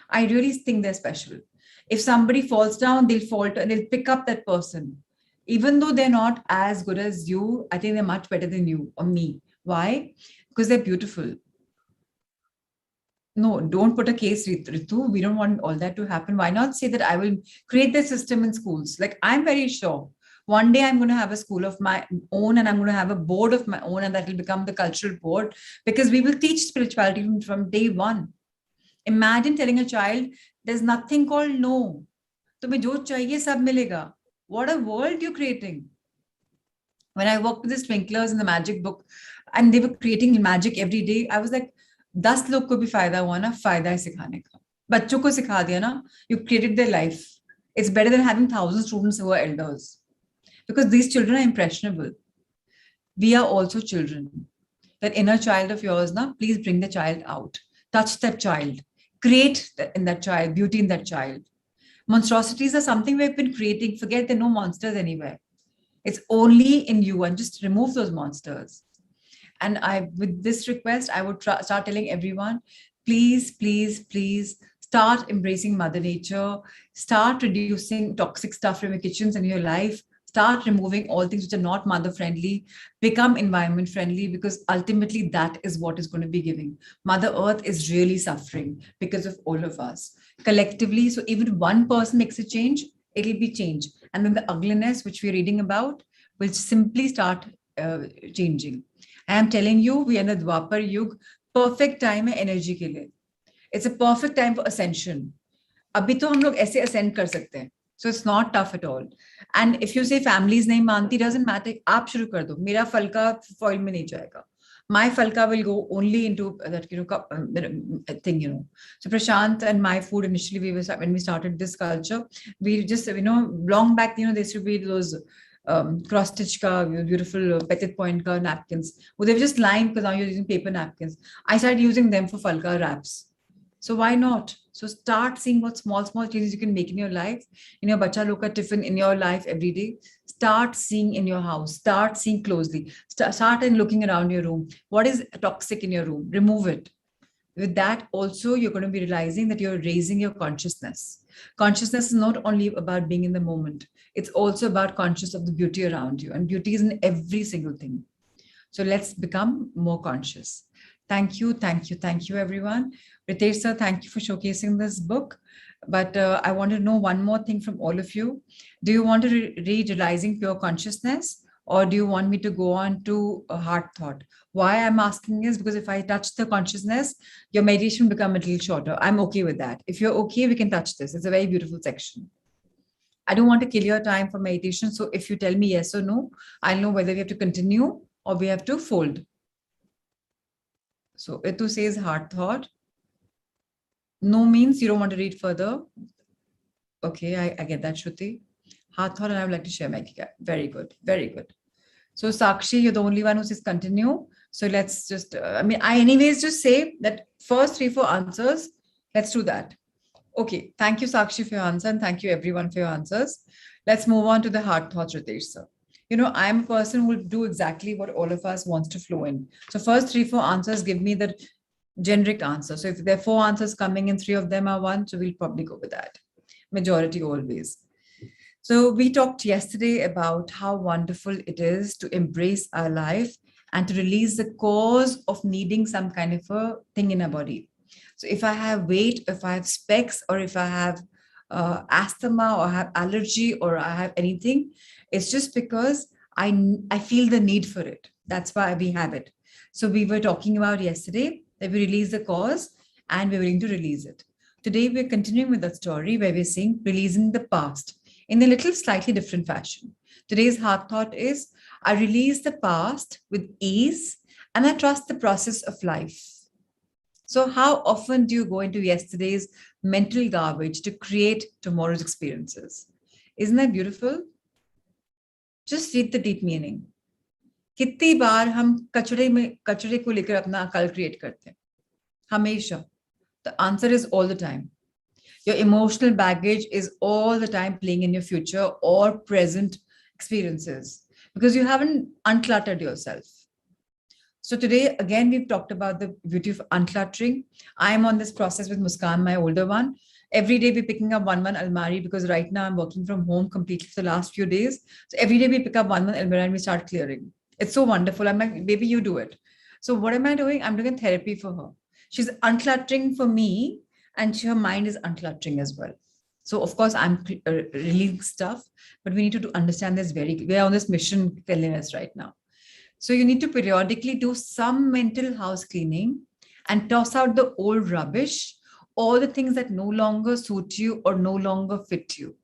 I really think they're special. If somebody falls down, they'll fall and they'll pick up that person. Even though they're not as good as you, I think they're much better than you or me. Why? Because they're beautiful. No, don't put a case, Ritu. We don't want all that to happen. Why not say that I will create the system in schools? Like, I'm very sure one day I'm going to have a school of my own and I'm going to have a board of my own, and that will become the cultural board, because we will teach spirituality from day one. Imagine telling a child, there's nothing called no. तुम्हें जो चाहिए सब मिलेगा. What a world you're creating. When I worked with the sprinklers in the magic book and they were creating magic every day, I was like, 10 लोग को भी फायदा हुआ ना, फायदा है सिखाने का. बच्चों को सिखा दिया ना, you created their life. It's better than having 1,000 students who are elders, because these children are impressionable. We are also children. That inner child of yours, na, please bring the child out. Touch that child. Create in that child, beauty in that child. Monstrosities are something we've been creating. Forget there are no monsters anywhere. It's only in you, and just remove those monsters. And with this request, I would start telling everyone, please, please, please Start embracing Mother Nature. Start reducing toxic stuff from your kitchens and your life. Start removing all things which are not mother friendly. Become environment friendly, because ultimately that is what is going to be giving. Mother Earth is really suffering because of all of us collectively. So even one person makes a change, it'll be change. And then the ugliness which we're reading about will simply start changing. I am telling you, we are in the Dwapar Yug, perfect time है energy के लिए. It's a perfect time for ascension. अभी तो हम लोग ऐसे ascend कर सकते हैं. So it's not tough at all. And if you say families नहीं मानती, doesn't matter. आप शुरू कर दो. मेरा फलका foil में नहीं जाएगा. My falka will go only into that, thing, So Prashant and my food, initially when we started this culture, we just, long back, there used to be those cross stitch ka, beautiful petit point ka napkins. Well, they were just lying because now you're using paper napkins. I started using them for falka wraps. So why not? So start seeing what small changes you can make in your life, in your bacha loka tiffin, in your life every day. Start seeing in your house. Start seeing closely. Start and looking around your room. What is toxic in your room? Remove it. With that, also, you're going to be realizing that you're raising your consciousness. Consciousness is not only about being in the moment. It's also about conscious of the beauty around you. And beauty is in every single thing. So let's become more conscious. Thank you, everyone. Ritesh sir, thank you for showcasing this book. But I want to know one more thing from all of you. Do you want to read Realizing Pure Consciousness, or do you want me to go on to a heart thought? Why I'm asking is because if I touch the consciousness, your meditation will become a little shorter. I'm okay with that. If you're okay, we can touch this. It's a very beautiful section. I don't want to kill your time for meditation. So if you tell me yes or no, I'll know whether we have to continue or we have to fold. So Itu says heart thought. No means you don't want to read further. Okay, I get that, Shruti. Heart thought, and I would like to share my kika. Very good, very good. So Sakshi, you're the only one who says continue. So let's just, I anyways just say that first 3-4 answers, let's do that. Okay, thank you Sakshi for your answer, and thank you everyone for your answers. Let's move on to the heart thoughts, Ritesh sir. I'm a person who will do exactly what all of us wants to flow in. So first 3-4 answers give me the generic answer. So if there are 4 answers coming and 3 of them are 1, so we'll probably go with that. Majority always. So we talked yesterday about how wonderful it is to embrace our life and to release the cause of needing some kind of a thing in our body. So if I have weight, if I have specs, or if I have asthma or have allergy or I have anything, it's just because I feel the need for it. That's why we have it. So we were talking about yesterday that we release the cause and we're willing to release it. Today, we're continuing with that story where we're saying releasing the past in a little slightly different fashion. Today's heart thought is, I release the past with ease and I trust the process of life. So how often do you go into yesterday's mental garbage to create tomorrow's experiences? Isn't that beautiful? Just read the deep meaning. कितनी बार हम कचरे को लेकर अपना कल create करते हैं? हमेशा. The answer is all the time. Your emotional baggage is all the time playing in your future or present experiences because you haven't uncluttered yourself. So today, again, we've talked about the beauty of uncluttering. I'm on this process with Muskan, my older one. Every day we're picking up one almari because right now I'm working from home completely for the last few days. So every day we pick up one almari and we start clearing. It's so wonderful. I'm like, baby, you do it. So what am I doing? I'm doing therapy for her. She's uncluttering for me, and her mind is uncluttering as well. So of course I'm releasing stuff, but we need to understand this we're on this mission cleanliness right now. So you need to periodically do some mental house cleaning and toss out the old rubbish, all the things that no longer suit you or no longer fit you.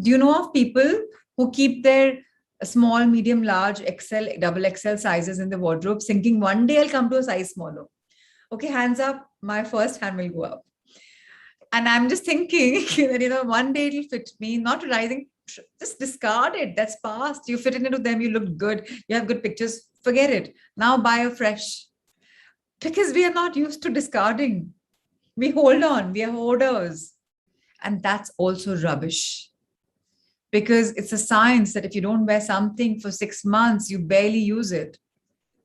Do you know of people who keep their small, medium, large, XL, double XL sizes in the wardrobe, thinking one day I'll come to a size smaller? Okay, hands up. My first hand will go up. And I'm just thinking that, one day it'll fit me, not realizing, just discard it. That's past. You fit into them. You look good. You have good pictures. Forget it. Now buy a fresh. Because we are not used to discarding. We hold on. We are hoarders. And that's also rubbish. Because it's a science that if you don't wear something for 6 months, you barely use it.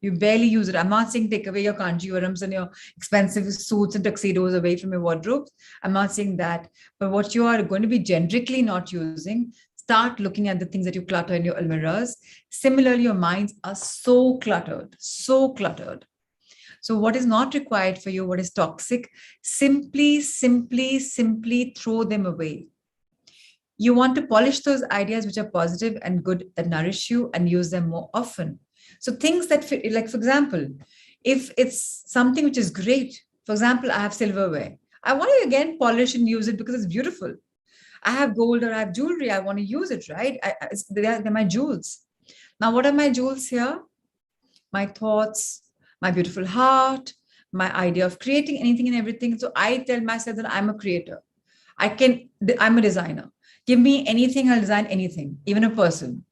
You barely use it. I'm not saying take away your kanjivarams and your expensive suits and tuxedos away from your wardrobes. I'm not saying that. But what you are going to be generically not using, start looking at the things that you clutter in your almirahs. Similarly, your minds are so cluttered, so cluttered. So, what is not required for you, what is toxic, simply throw them away. You want to polish those ideas which are positive and good that nourish you and use them more often. So things that fit, like for example, if it's something which is great, for example, I have silverware. I want to again polish and use it because it's beautiful. I have gold or I have jewelry. I want to use it, right? They're my jewels. Now, what are my jewels here? My thoughts, my beautiful heart, my idea of creating anything and everything. So I tell myself that I'm a creator. I'm a designer. Give me anything, I'll design anything, even a person,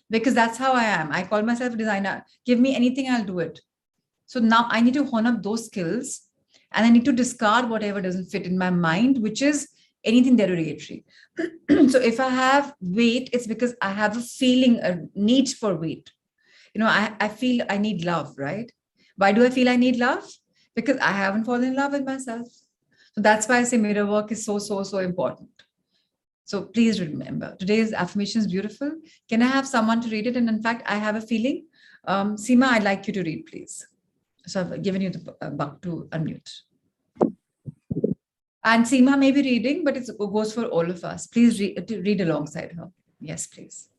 because that's how I am. I call myself a designer. Give me anything, I'll do it. So now I need to hone up those skills and I need to discard whatever doesn't fit in my mind, which is anything derogatory. So if I have weight, it's because I have a feeling, a need for weight. I feel I need love, right? Why do I feel I need love? Because I haven't fallen in love with myself. So that's why I say mirror work is so important. So please remember, today's affirmation is beautiful. Can I have someone to read it? And in fact, I have a feeling. Seema, I'd like you to read, please. So I've given you the buck to unmute. And Seema may be reading, but it goes for all of us. Please read alongside her. Yes, please.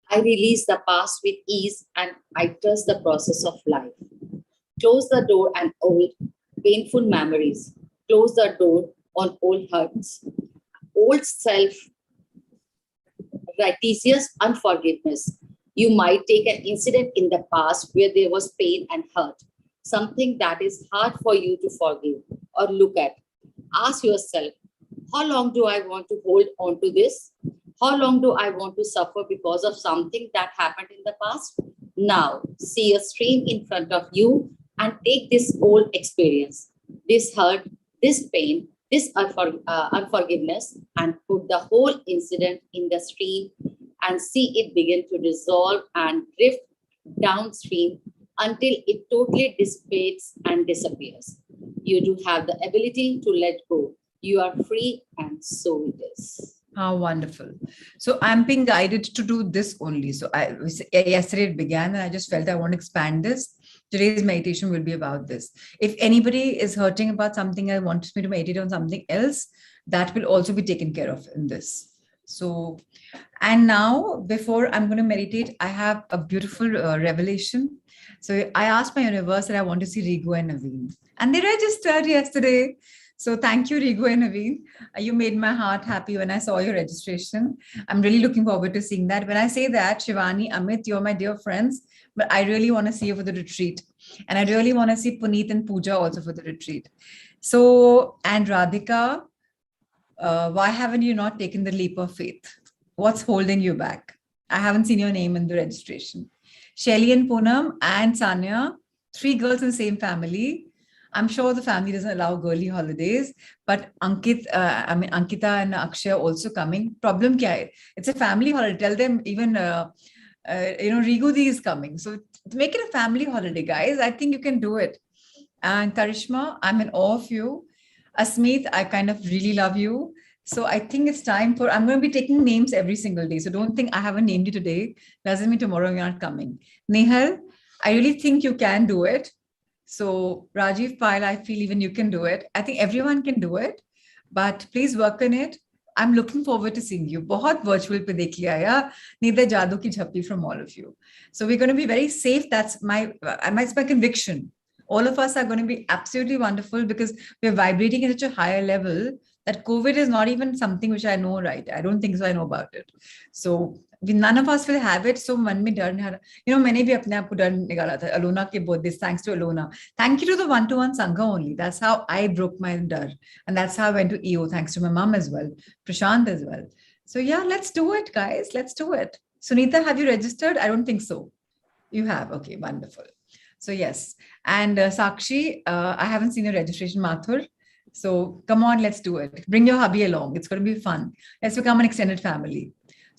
I release the past with ease and I trust the process of life. Close the door on old, painful memories. Close the door on old hurts. Old self, righteous unforgiveness. You might take an incident in the past where there was pain and hurt, something that is hard for you to forgive or look at. Ask yourself, how long do I want to hold on to this? How long do I want to suffer because of something that happened in the past? Now, see a stream in front of you and take this old experience, this hurt, this pain, this unforgiveness, and put the whole incident in the stream and see it begin to dissolve and drift downstream until it totally dissipates and disappears. You do have the ability to let go. You are free, and so it is. How wonderful. So I'm being guided to do this only. So yesterday it began and I just felt I want to expand this. Today's meditation will be about this. If anybody is hurting about something and wants me to meditate on something else, that will also be taken care of in this. So, and now before I'm going to meditate, I have a beautiful revelation. So I asked my universe that I want to see Rigo and Naveen. And they registered yesterday. So thank you, Rigo and Naveen. You made my heart happy when I saw your registration. I'm really looking forward to seeing that. When I say that, Shivani, Amit, you're my dear friends, but I really want to see you for the retreat. And I really want to see Puneet and Pooja also for the retreat. So, and Radhika, why haven't you not taken the leap of faith? What's holding you back? I haven't seen your name in the registration. Shelly and Poonam and Sanya, 3 girls in the same family. I'm sure the family doesn't allow girly holidays, but Ankita and Akshay are also coming. Problem kya hai? It's a family holiday. Tell them even, Rigudi is coming. So make it a family holiday, guys. I think you can do it. And Karishma, I'm in awe of you. Asmeet, I kind of really love you. So I think it's time I'm going to be taking names every single day. So don't think I haven't named you today. Doesn't mean tomorrow you're not coming. Nehal, I really think you can do it. So Rajiv Pyle, I feel even you can do it. I think everyone can do it, but please work on it. I'm looking forward to seeing you. बहुत virtual पे देख लिया या neither जादू की झप्पी from all of you. So we're going to be very safe. That's my conviction. All of us are going to be absolutely wonderful because we're vibrating at such a higher level that COVID is not even something which I know, right? I don't think so. I know about it. So none of us will have it. So मन में डर नहीं, मैंने भी अपने आप को डर निकाला था. Alona के both this, thanks to Alona. Thank you to the one-to-one Sangha only. That's how I broke my dar. And that's how I went to EO, thanks to my mom as well, Prashant as well. So yeah, let's do it, guys. Let's do it. Sunita, have you registered? I don't think so. You have. Okay, wonderful. So yes. And Sakshi, I haven't seen your registration, Mathur. So come on, let's do it. Bring your hubby along. It's going to be fun. Let's become an extended family.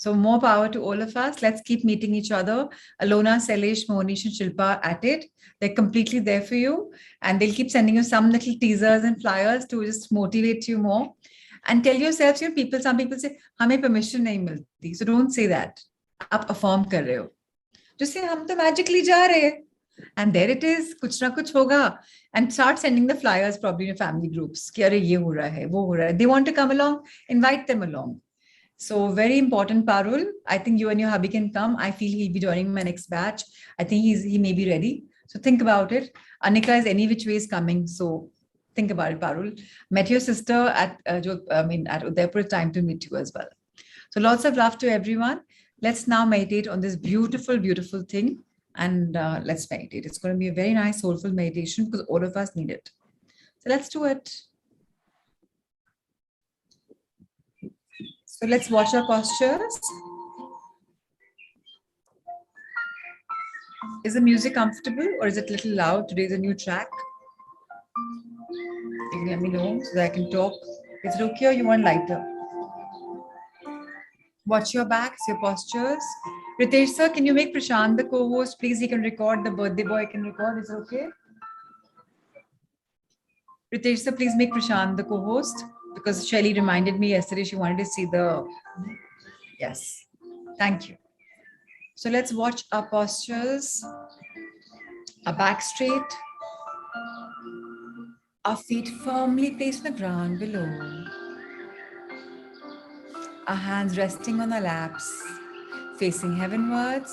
So more power to all of us. Let's keep meeting each other. Alona, Sailesh, Monish, and Shilpa at it. They're completely there for you. And they'll keep sending you some little teasers and flyers to just motivate you more. And tell yourselves, some people say, हमें permission नहीं मिलती. So don't say that. आप affirm कर रहे हो. Just say, हम तो magically जा रहे हैं. And there it is, कुछ ना कुछ होगा. And start sending the flyers probably in your family groups. कि अरे ये हो रहा है, वो हो रहा है. They want to come along, invite them along. So very important, Parul. I think you and your hubby can come. I feel he'll be joining my next batch. I think he may be ready. So think about it. Anika is any which way is coming. So think about it, Parul. Met your sister at at Udaipur. It's time to meet you as well. So lots of love to everyone. Let's now meditate on this beautiful, beautiful thing. And let's meditate. It's going to be a very nice, soulful meditation because all of us need it. So let's do it. So let's watch our postures. Is the music comfortable or is it a little loud? Today's a new track. You can let me know so that I can talk. Is it okay or you want lighter? Watch your backs, your postures. Ritesh sir, can you make Prashant the co-host? Please, he can record. The birthday boy can record. Is it okay? Ritesh sir, please make Prashant the co-host because Shelly reminded me yesterday she wanted to see the... Yes. Thank you. So let's watch our postures. Our back straight. Our feet firmly placed on the ground below. Our hands resting on our laps, facing heavenwards.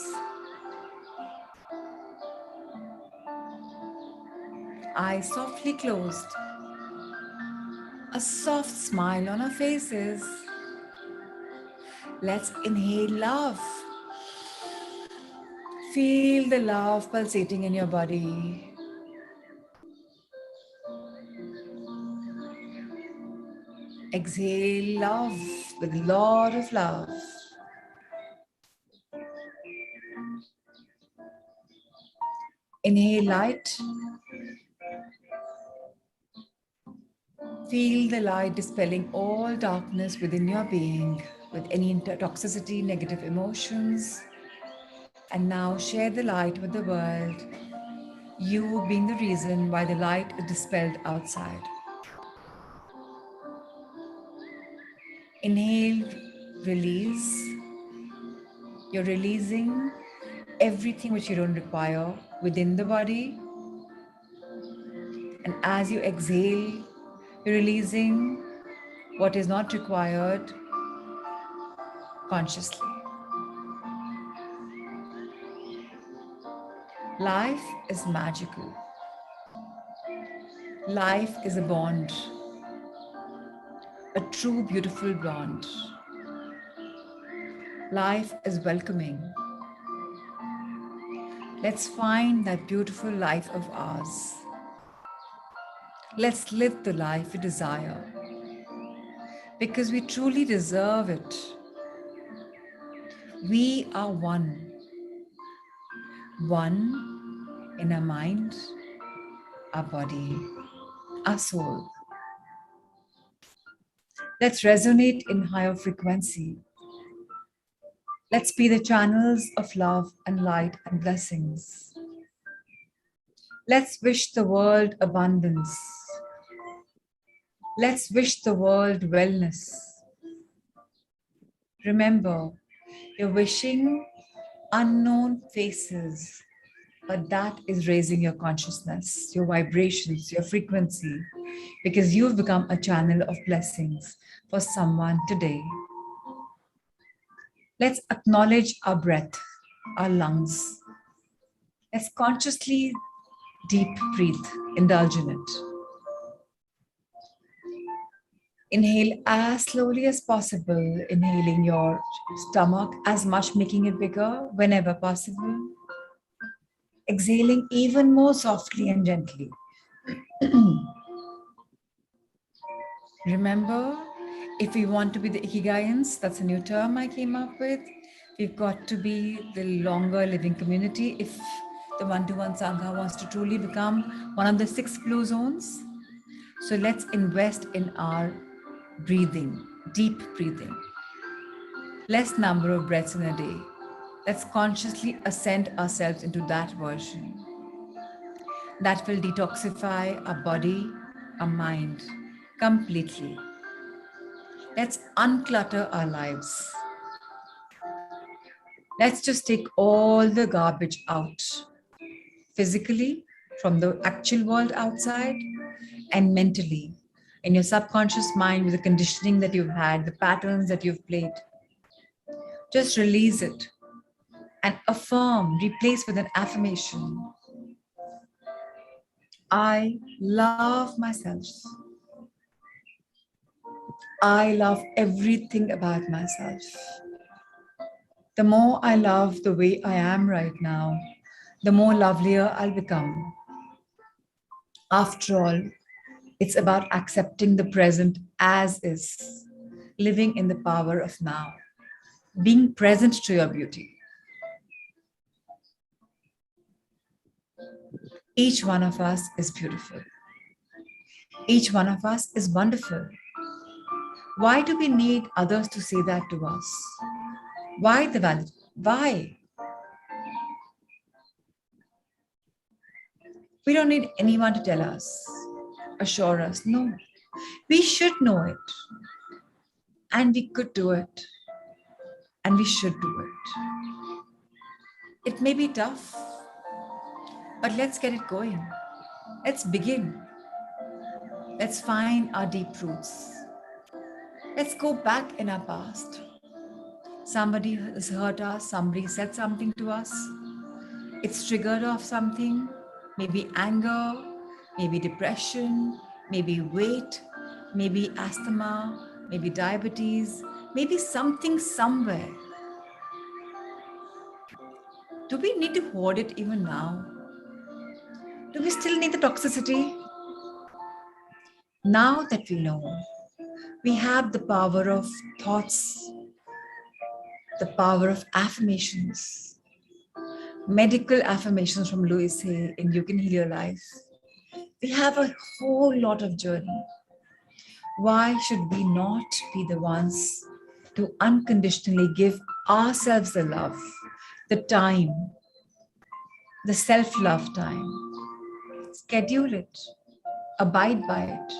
Eyes softly closed. A soft smile on our faces. Let's inhale love. Feel the love pulsating in your body. Exhale love with a lot of love. Inhale light. Feel the light dispelling all darkness within your being with any toxicity, negative emotions. And now share the light with the world, you being the reason why the light is dispelled outside. Inhale, release. You're releasing everything which you don't require within the body. And as you exhale, you're releasing what is not required consciously. Life is magical. Life is a bond, a true, beautiful bond. Life is welcoming. Let's find that beautiful life of ours. Let's live the life we desire because we truly deserve it. We are one. One in our mind, our body, our soul. Let's resonate in higher frequency. Let's be the channels of love and light and blessings. Let's wish the world abundance. Let's wish the world wellness. Remember, you're wishing unknown faces, but that is raising your consciousness, your vibrations, your frequency, because you've become a channel of blessings for someone today. Let's acknowledge our breath, our lungs. Let's consciously deep breathe, indulge in it. Inhale as slowly as possible, inhaling your stomach as much, making it bigger whenever possible. Exhaling even more softly and gently. Remember, if we want to be the Ikigaians, that's a new term I came up with, we've got to be the longer living community. If the one-to-one Sangha wants to truly become one of the 6 blue zones, so let's invest in our breathing, deep breathing. less number of breaths in a day. Let's consciously ascend ourselves into that version that will detoxify our body, our mind completely. Let's unclutter our lives. Let's just take all the garbage out physically from the actual world outside and mentally in your subconscious mind with the conditioning that you've had, the patterns that you've played. Just release it and affirm, replace with an affirmation. I love myself. I love everything about myself. The more I love the way I am right now, the more lovelier I'll become. After all, it's about accepting the present as is, living in the power of now, being present to your beauty. Each one of us is beautiful. Each one of us is wonderful. Why do we need others to say that to us? Why the valid? Why? We don't need anyone to tell us, assure us. No, we should know it. And we could do it. And we should do it. It may be tough, but let's get it going. Let's begin. Let's find our deep roots. Let's go back in our past. Somebody has hurt us, somebody said something to us. It's triggered off something, maybe anger, maybe depression, maybe weight, maybe asthma, maybe diabetes, maybe something somewhere. Do we need to hoard it even now? Do we still need the toxicity? Now that we know, we have the power of thoughts, the power of affirmations, medical affirmations from Louis Hay in You Can Heal Your Life. We have a whole lot of journey. Why should we not be the ones to unconditionally give ourselves the love, the time, the self-love time? Schedule it, abide by it.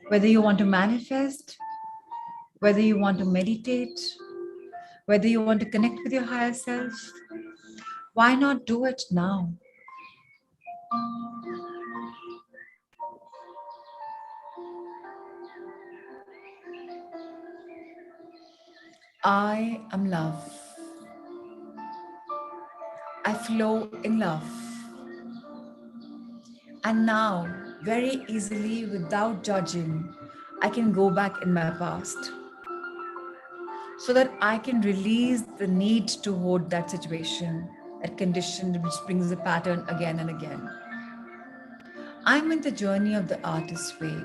Whether you want to manifest, whether you want to meditate, whether you want to connect with your higher self, why not do it now? I am love. I flow in love. And now, very easily, without judging, I can go back in my past so that I can release the need to hold that situation, that condition which brings the pattern again and again. I'm in the journey of the artist's way.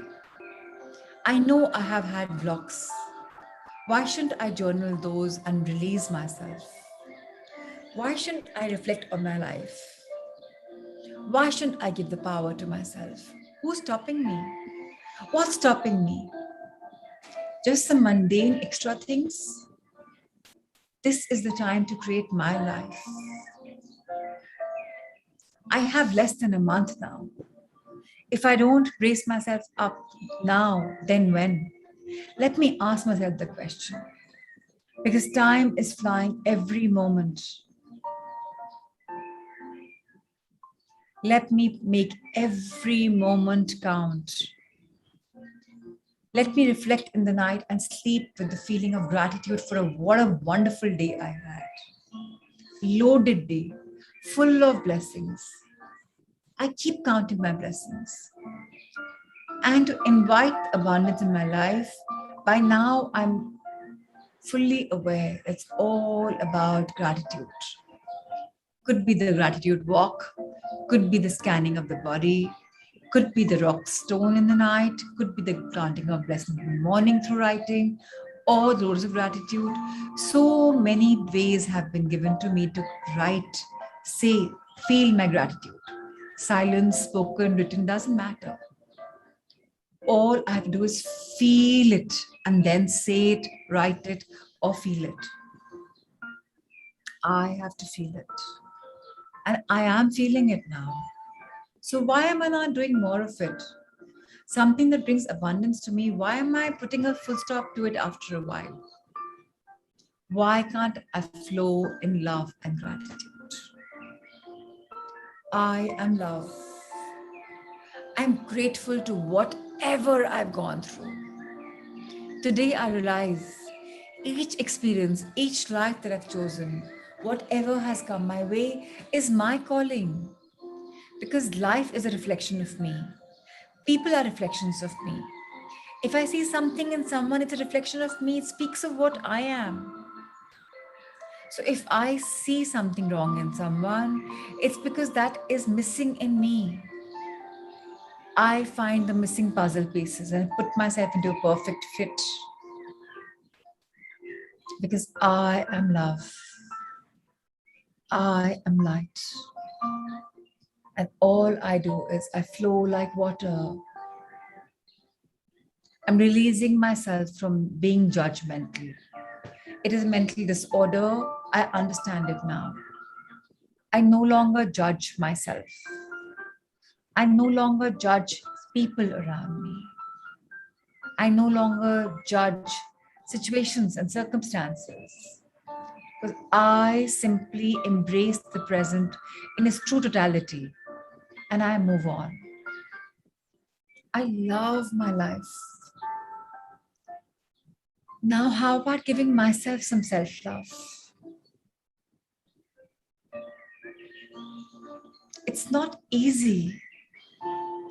I know I have had blocks. Why shouldn't I journal those and release myself? Why shouldn't I reflect on my life? Why shouldn't I give the power to myself? Who's stopping me? What's stopping me? Just some mundane extra things? This is the time to create my life. I have less than a month now. If I don't brace myself up now, then when? Let me ask myself the question. Because time is flying every moment. Let me make every moment count. Let me reflect in the night and sleep with the feeling of gratitude for what a wonderful day I had. Loaded day, full of blessings. I keep counting my blessings. And to invite abundance in my life, by now I'm fully aware it's all about gratitude. Could be the gratitude walk, could be the scanning of the body, could be the rock stone in the night, could be the planting of blessing in the morning through writing, or the words of gratitude. So many ways have been given to me to write, say, feel my gratitude. Silence, spoken, written, doesn't matter. All I have to do is feel it and then say it, write it, or feel it. I have to feel it. And I am feeling it now. So why am I not doing more of it? Something that brings abundance to me, why am I putting a full stop to it after a while? Why can't I flow in love and gratitude? I am love. I'm grateful to whatever I've gone through. Today I realize each experience, each life that I've chosen, whatever has come my way is my calling. Because life is a reflection of me. People are reflections of me. If I see something in someone, it's a reflection of me. It speaks of what I am. So if I see something wrong in someone, it's because that is missing in me. I find the missing puzzle pieces and put myself into a perfect fit because I am love. I am light. And all I do is I flow like water. I'm releasing myself from being judgmental. It is a mental disorder. I understand it now. I no longer judge myself. I no longer judge people around me. I no longer judge situations and circumstances. Because I simply embrace the present in its true totality and I move on. I love my life. Now, how about giving myself some self love? It's not easy.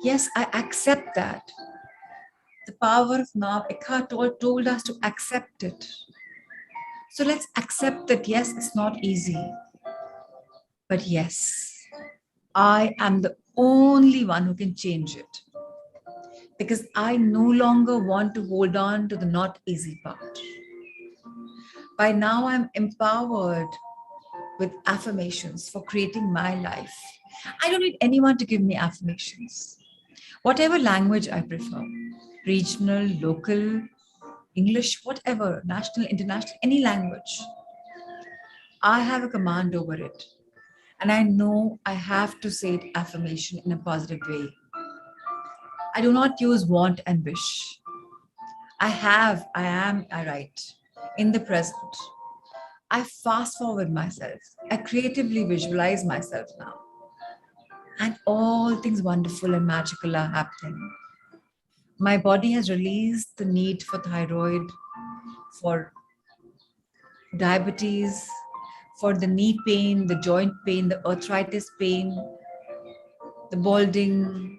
Yes, I accept that. The power of now, Eckhart told us to accept it. So let's accept that, yes, it's not easy. But yes, I am the only one who can change it. Because I no longer want to hold on to the not easy part. By now, I'm empowered with affirmations for creating my life. I don't need anyone to give me affirmations. Whatever language I prefer, regional, local, English, whatever, national, international, any language, I have a command over it. And I know I have to say it affirmation in a positive way. I do not use want and wish. I am, I write in the present. I fast forward myself. I creatively visualize myself now. And all things wonderful and magical are happening. My body has released the need for thyroid, for diabetes, for the knee pain, the joint pain, the arthritis pain, the balding,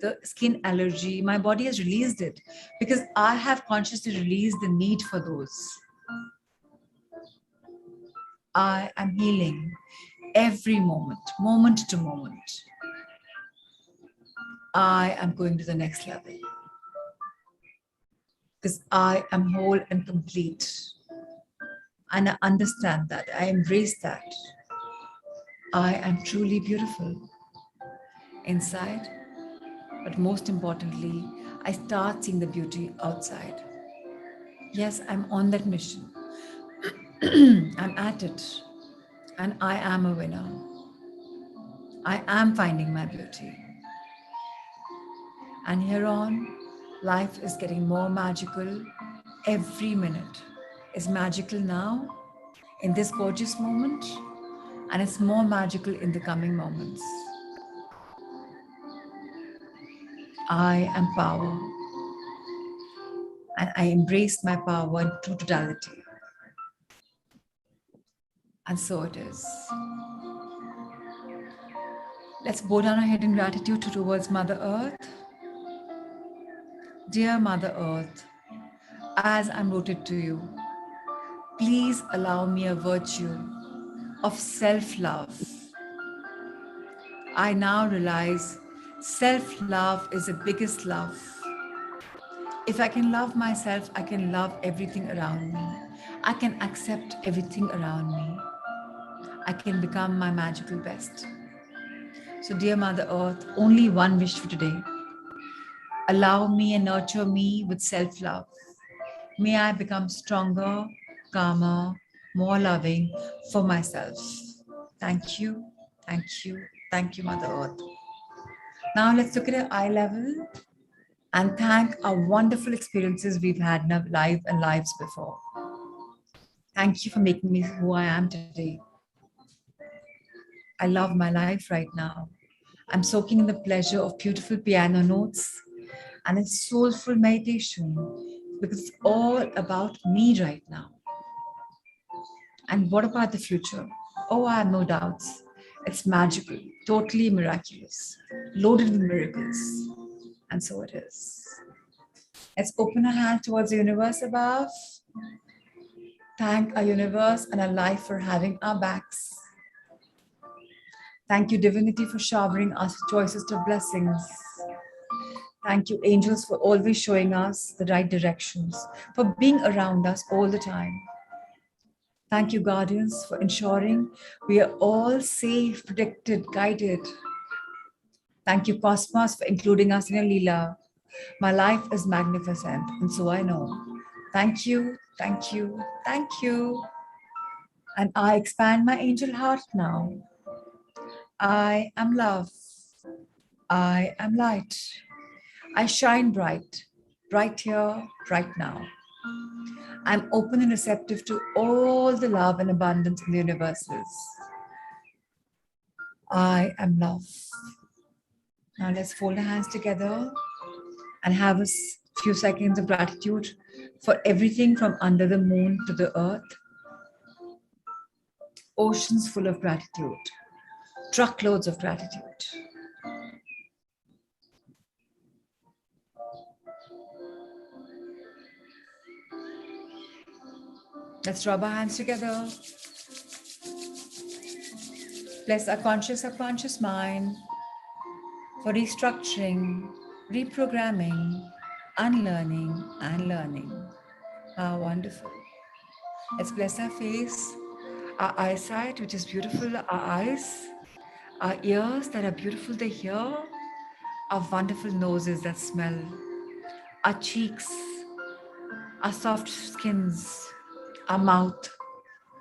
the skin allergy. My body has released it because I have consciously released the need for those. I am healing every moment, moment to moment. I am going to the next level because I am whole and complete. And I understand that. I embrace that. I am truly beautiful inside. But most importantly, I start seeing the beauty outside. Yes, I'm on that mission. I'm at it. And I am a winner. I am finding my beauty. And here on, life is getting more magical. Every minute is magical now, in this gorgeous moment, and it's more magical in the coming moments. I am power, and I embrace my power in true totality. And so it is. Let's bow down our head in gratitude towards Mother Earth. Dear Mother Earth, as I'm rooted to you, please allow me a virtue of self-love. I now realize self-love is the biggest love. If I can love myself, I can love everything around me. I can accept everything around me. I can become my magical best. So, dear Mother Earth, only one wish for today. Allow me and nurture me with self-love. May I become stronger, calmer, more loving for myself. Thank you, thank you, thank you, Mother Earth. Now let's look at our eye level and thank our wonderful experiences we've had in our life and lives before. Thank you for making me who I am today. I love my life right now. I'm soaking in the pleasure of beautiful piano notes and it's soulful meditation because it's all about me right now. And what about the future? Oh, I have no doubts. It's magical, totally miraculous, loaded with miracles. And so it is. Let's open our hand towards the universe above. Thank our universe and our life for having our backs. Thank you, divinity, for showering us with choices to blessings. Thank you, angels, for always showing us the right directions, for being around us all the time. Thank you, guardians, for ensuring we are all safe, protected, guided. Thank you, Cosmos, for including us in your Leela. My life is magnificent, and so I know. Thank you, thank you, thank you. And I expand my angel heart now. I am love. I am light. I shine bright, right here, right now. I'm open and receptive to all the love and abundance in the universes. I am love. Now let's fold our hands together and have a few seconds of gratitude for everything from under the moon to the earth. Oceans full of gratitude, truckloads of gratitude. Let's rub our hands together. Bless our conscious subconscious mind for restructuring, reprogramming, unlearning, and learning. How wonderful. Let's bless our face, our eyesight, which is beautiful, our eyes, our ears that are beautiful to hear, our wonderful noses that smell, our cheeks, our soft skins, our mouth,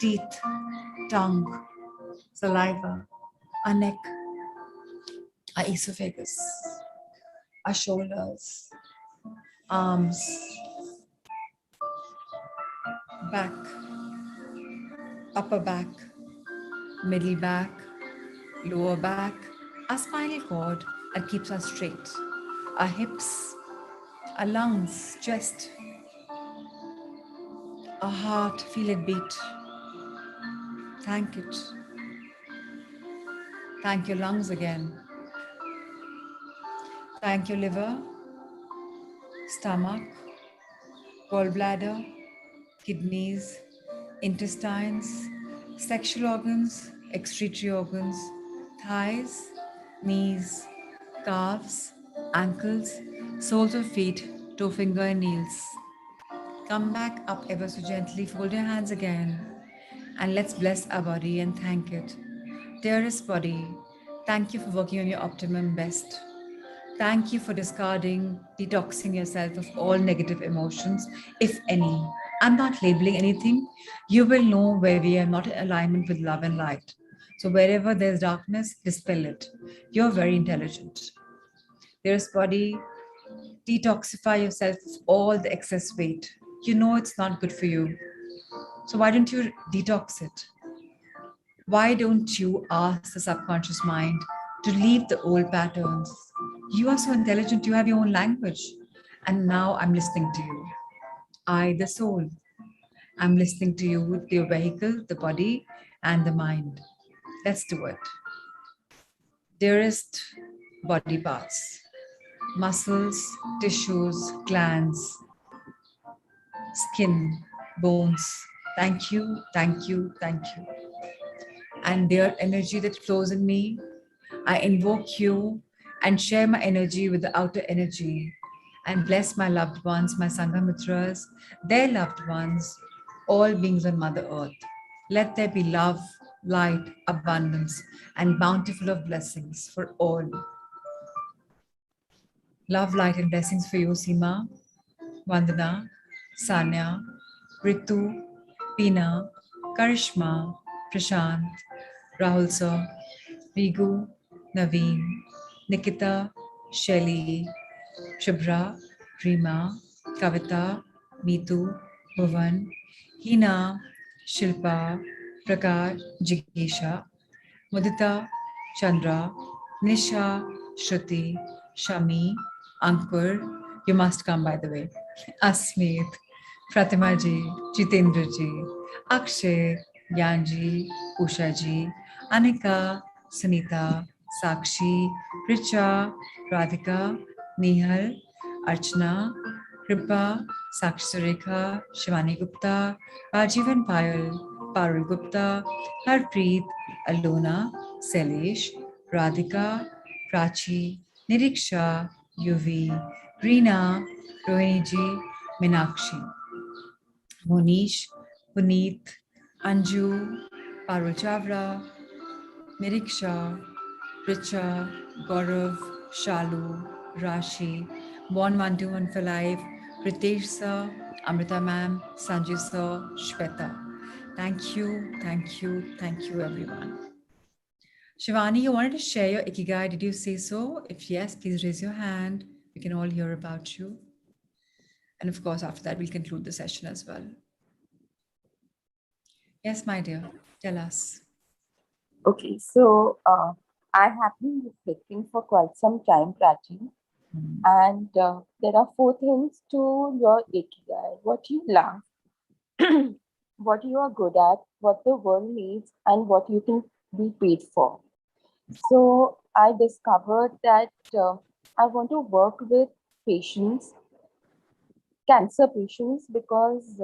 teeth, tongue, saliva, our neck, our esophagus, our shoulders, arms, back, upper back, middle back, lower back, our spinal cord that keeps us straight, our hips, our lungs, chest, our heart, feel it beat. Thank it. Thank your lungs again. Thank your liver, stomach, gallbladder, kidneys, intestines, sexual organs, excretory organs, thighs, knees, calves, ankles, soles of feet, toe finger and nails. Come back up ever so gently, fold your hands again, and let's bless our body and thank it. Dearest body, thank you for working on your optimum best. Thank you for discarding, detoxing yourself of all negative emotions, if any. I'm not labeling anything. You will know where we are not in alignment with love and light. So wherever there's darkness, dispel it. You're very intelligent. Dearest body, detoxify yourself of all the excess weight. You know it's not good for you. So why don't you detox it? Why don't you ask the subconscious mind to leave the old patterns? You are so intelligent, you have your own language. And now I'm listening to you. I, the soul, I'm listening to you with your vehicle, the body, and the mind. Let's do it. Dearest body parts, muscles, tissues, glands, skin, bones. Thank you, thank you, thank you. And dear energy that flows in me, I invoke you and share my energy with the outer energy and bless my loved ones, my Sanghamitras, their loved ones, all beings on Mother Earth. Let there be love, light, abundance, and bountiful of blessings for all. Love, light, and blessings for you, Seema, Vandana, Sanya, Ritu, Peena, Karishma, Prashant, Rahul sir, Rigu, Naveen, Nikita, Shelly, Shubhra, Rima, Kavita, Meetu, Bhuvan, Hina, Shilpa, Prakar, Jigisha, Mudita, Chandra, Nisha, Shruti, Shami, Ankur, you must come by the way, Asmit, Pratima ji, Jitendra ji, Akshay, Gyanji, Usha ji, Anika, Sunita, Sakshi, Richa, Radhika, Nihal, Archana, Kripa, Sakshi Surekha, Shivani Gupta, Rajivan Payal, Parul Gupta, Harpreet, Alona, Selesh, Radhika, Prachi, Niriksha, Yuvi, Reena, Rohiniji, Minakshi, Monish, Puneet, Anju, Parul Chavra, Niriksha, Richa, Gaurav, Shalu, Rashi, Born 121 for Life, Ritesh sir, Amrita ma'am, Sanjay sir, Shweta. Thank you, thank you, thank you everyone. Shivani, you wanted to share your Ikigai. Did you say so? If yes, please raise your hand. We can all hear about you. And of course, after that, we'll conclude the session as well. Yes, my dear, tell us. Okay, so I have been reflecting for quite some time, Prachi, and there are four things to your Ikigai: what you love, what you are good at, what the world needs, and what you can be paid for. So I discovered that I want to work with patients, cancer patients, because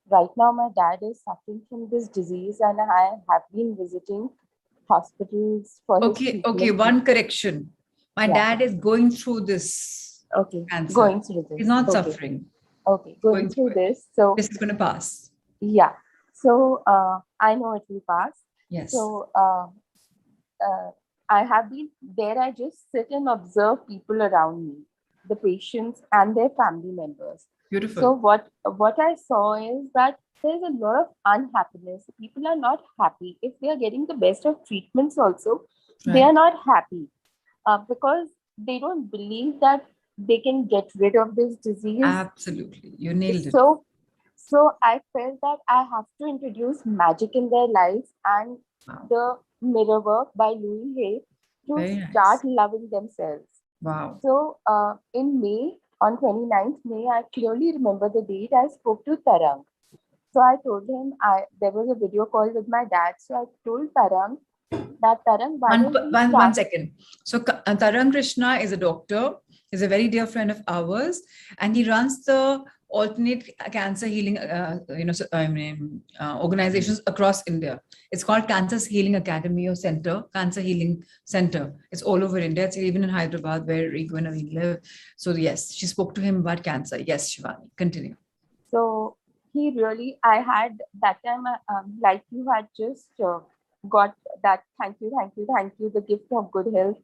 right now my dad is suffering from this disease, and I have been visiting hospitals for his Okay, treatment. one correction. My Yeah. dad is going through this Okay, cancer. going through this. He's not Okay. suffering. Okay, going through it. this. So This is going to pass. yeah, so I know it will pass. Yes. So I have been there. I just sit and observe people around me, the patients and their family members. Beautiful. So what I saw is that there's a lot of unhappiness. People are not happy. If they are getting the best of treatments also, they are not happy because they don't believe that they can get rid of this disease. Absolutely. You nailed it. So I felt that I have to introduce magic in their lives and the mirror work by Louis Hay to start loving themselves. Wow. So in May, on 29th May, I clearly remember the date, I spoke to Tarang. So I told him, there was a video call with my dad. So I told Tarang that Tarang, one second. So Tarang Krishna is a doctor. He's a very dear friend of ours, and he runs the alternate cancer healing organizations across India. It's called Cancer Healing Academy or Center, Cancer Healing Center. It's all over India. It's even in Hyderabad where Rigu and Naveen live. So yes, she spoke to him about cancer. Yes, Shivani, continue. So he really, I had that time, like you had just got that thank you, the gift of good health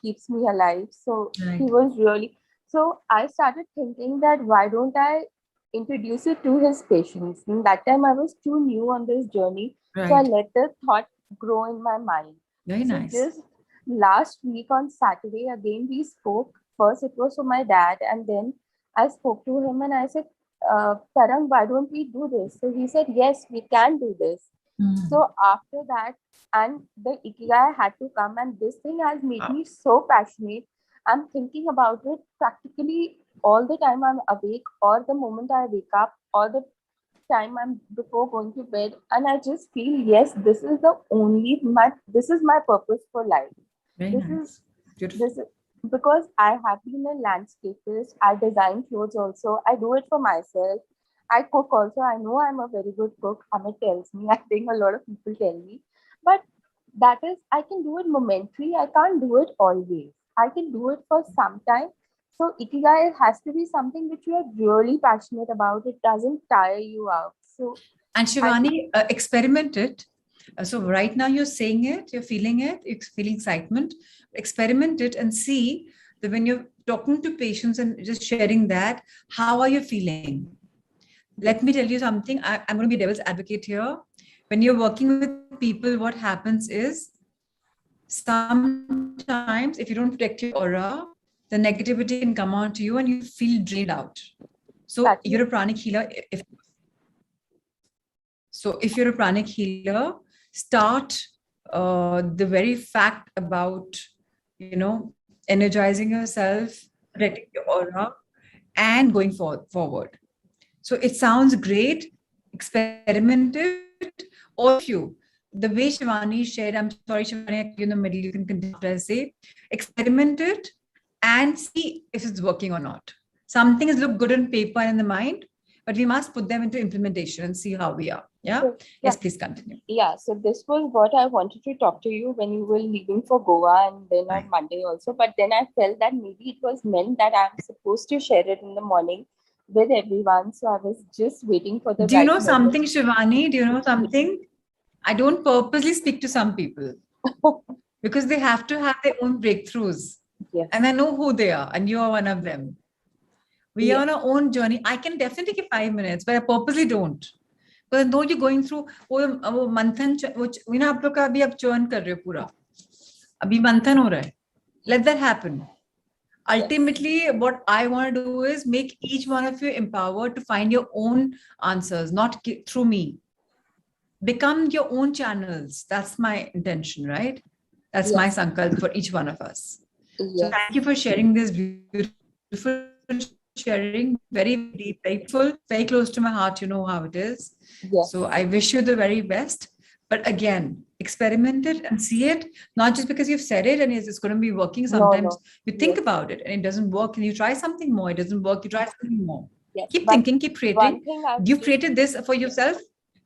keeps me alive. So he was really, so I started thinking that why don't I introduce it to his patients. And that time I was too new on this journey. So I let the thought grow in my mind. Very nice. Just last week on Saturday, again we spoke. First it was for my dad, and then I spoke to him and I said, Tarang, why don't we do this? So he said, yes, we can do this. So after that, and the Ikigai had to come, and this thing has made me so passionate. I'm thinking about it practically all the time I'm awake, or the moment I wake up, or the time I'm before going to bed, and I just feel, yes, this is this is my purpose for life. This is because I have been a landscapist. I design clothes also. I do it for myself. I cook also. I know I'm a very good cook. Amit tells me. I think a lot of people tell me. But that is, I can do it momentary. I can't do it always. I can do it for some time. So Ikigai has to be something which you are really passionate about. It doesn't tire you out. So, and Shivani, experiment it. So right now you're saying it, you're feeling excitement. Experiment it and see that when you're talking to patients and just sharing that, how are you feeling? let me tell you something. I'm going to be devil's advocate here. When you're working with people, what happens is sometimes if you don't protect your aura, the negativity can come onto you and you feel drained out. So Exactly. you're a pranic healer. If you're a pranic healer, start the very fact about, energizing yourself, protecting your aura, and going forward. So it sounds great. Experiment it. All of you. The way Shivani shared, I'm sorry, Shivani, I cut you in the middle. You can continue after I say. Experiment it and see if it's working or not. Some things look good on paper and in the mind, but we must put them into implementation and see how we are. Yeah? So, Yes, please continue. Yeah, so this was what I wanted to talk to you when you were leaving for Goa and then on Monday also. But then I felt that maybe it was meant that I'm supposed to share it in the morning with everyone. So I was just waiting for the Do you right know moment. something, Shivani? Do you know something? I don't purposely speak to some people because they have to have their own breakthroughs. Yes. And I know who they are, and you are one of them. We are on our own journey. I can definitely give 5 minutes, but I purposely don't. Because I know you're going through वो मंथन आप लोग का अभी अब churn कर रहे हो पूरा. अभी मंथन हो रहा है. Let that happen. Ultimately, what I want to do is make each one of you empowered to find your own answers, not through me. Become your own channels. That's my intention, right? That's my sankalp for each one of us. So thank you for sharing this beautiful sharing, very deep, very full, very close to my heart. You know how it is. Yes. So I wish you the very best. But again, experiment it and see it, not just because you've said it and it's going to be working. Sometimes you think about it and it doesn't work and you try something more. It doesn't work. You try something more. Yes. Keep thinking, keep creating. You've just created this for yourself.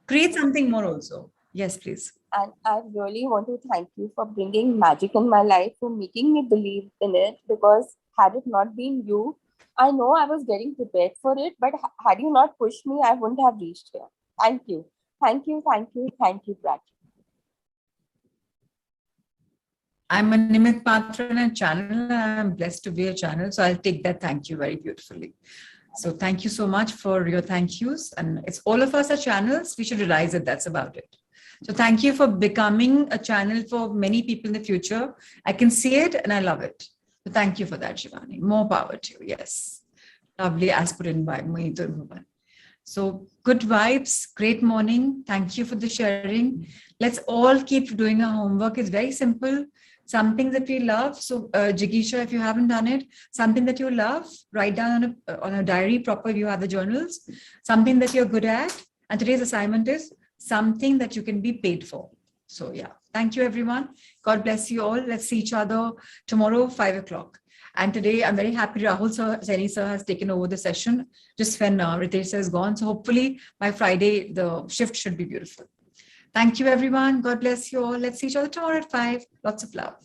Create something more also. Yes, please. And I really want to thank you for bringing magic in my life, for making me believe in it, because had it not been you, I know I was getting prepared for it, but had you not pushed me, I wouldn't have reached here. Thank you. Thank you, thank you, thank you, Brad. I'm a Nimit Patra in a channel and I'm blessed to be a channel. So I'll take that thank you very beautifully. So thank you so much for your thank yous. And it's all of us are channels. We should realize that that's about it. So thank you for becoming a channel for many people in the future. I can see it and I love it. So thank you for that, Shivani. More power to you. Yes. Lovely as put in by Mohitur Bhuvan. So good vibes, great morning. Thank you for the sharing. Let's all keep doing our homework. It's very simple. Something that we love. So Jigisha, if you haven't done it, something that you love, write down on a diary proper if you have the journals, something that you're good at. And today's assignment is something that you can be paid for. So yeah, thank you everyone. God bless you all. Let's see each other tomorrow, 5 o'clock. And today I'm very happy Rahul sir, Zeni sir has taken over the session just when Ritesh sir is gone. So hopefully by Friday, the shift should be beautiful. Thank you everyone. God bless you all. Let's see each other tomorrow at 5. Lots of love.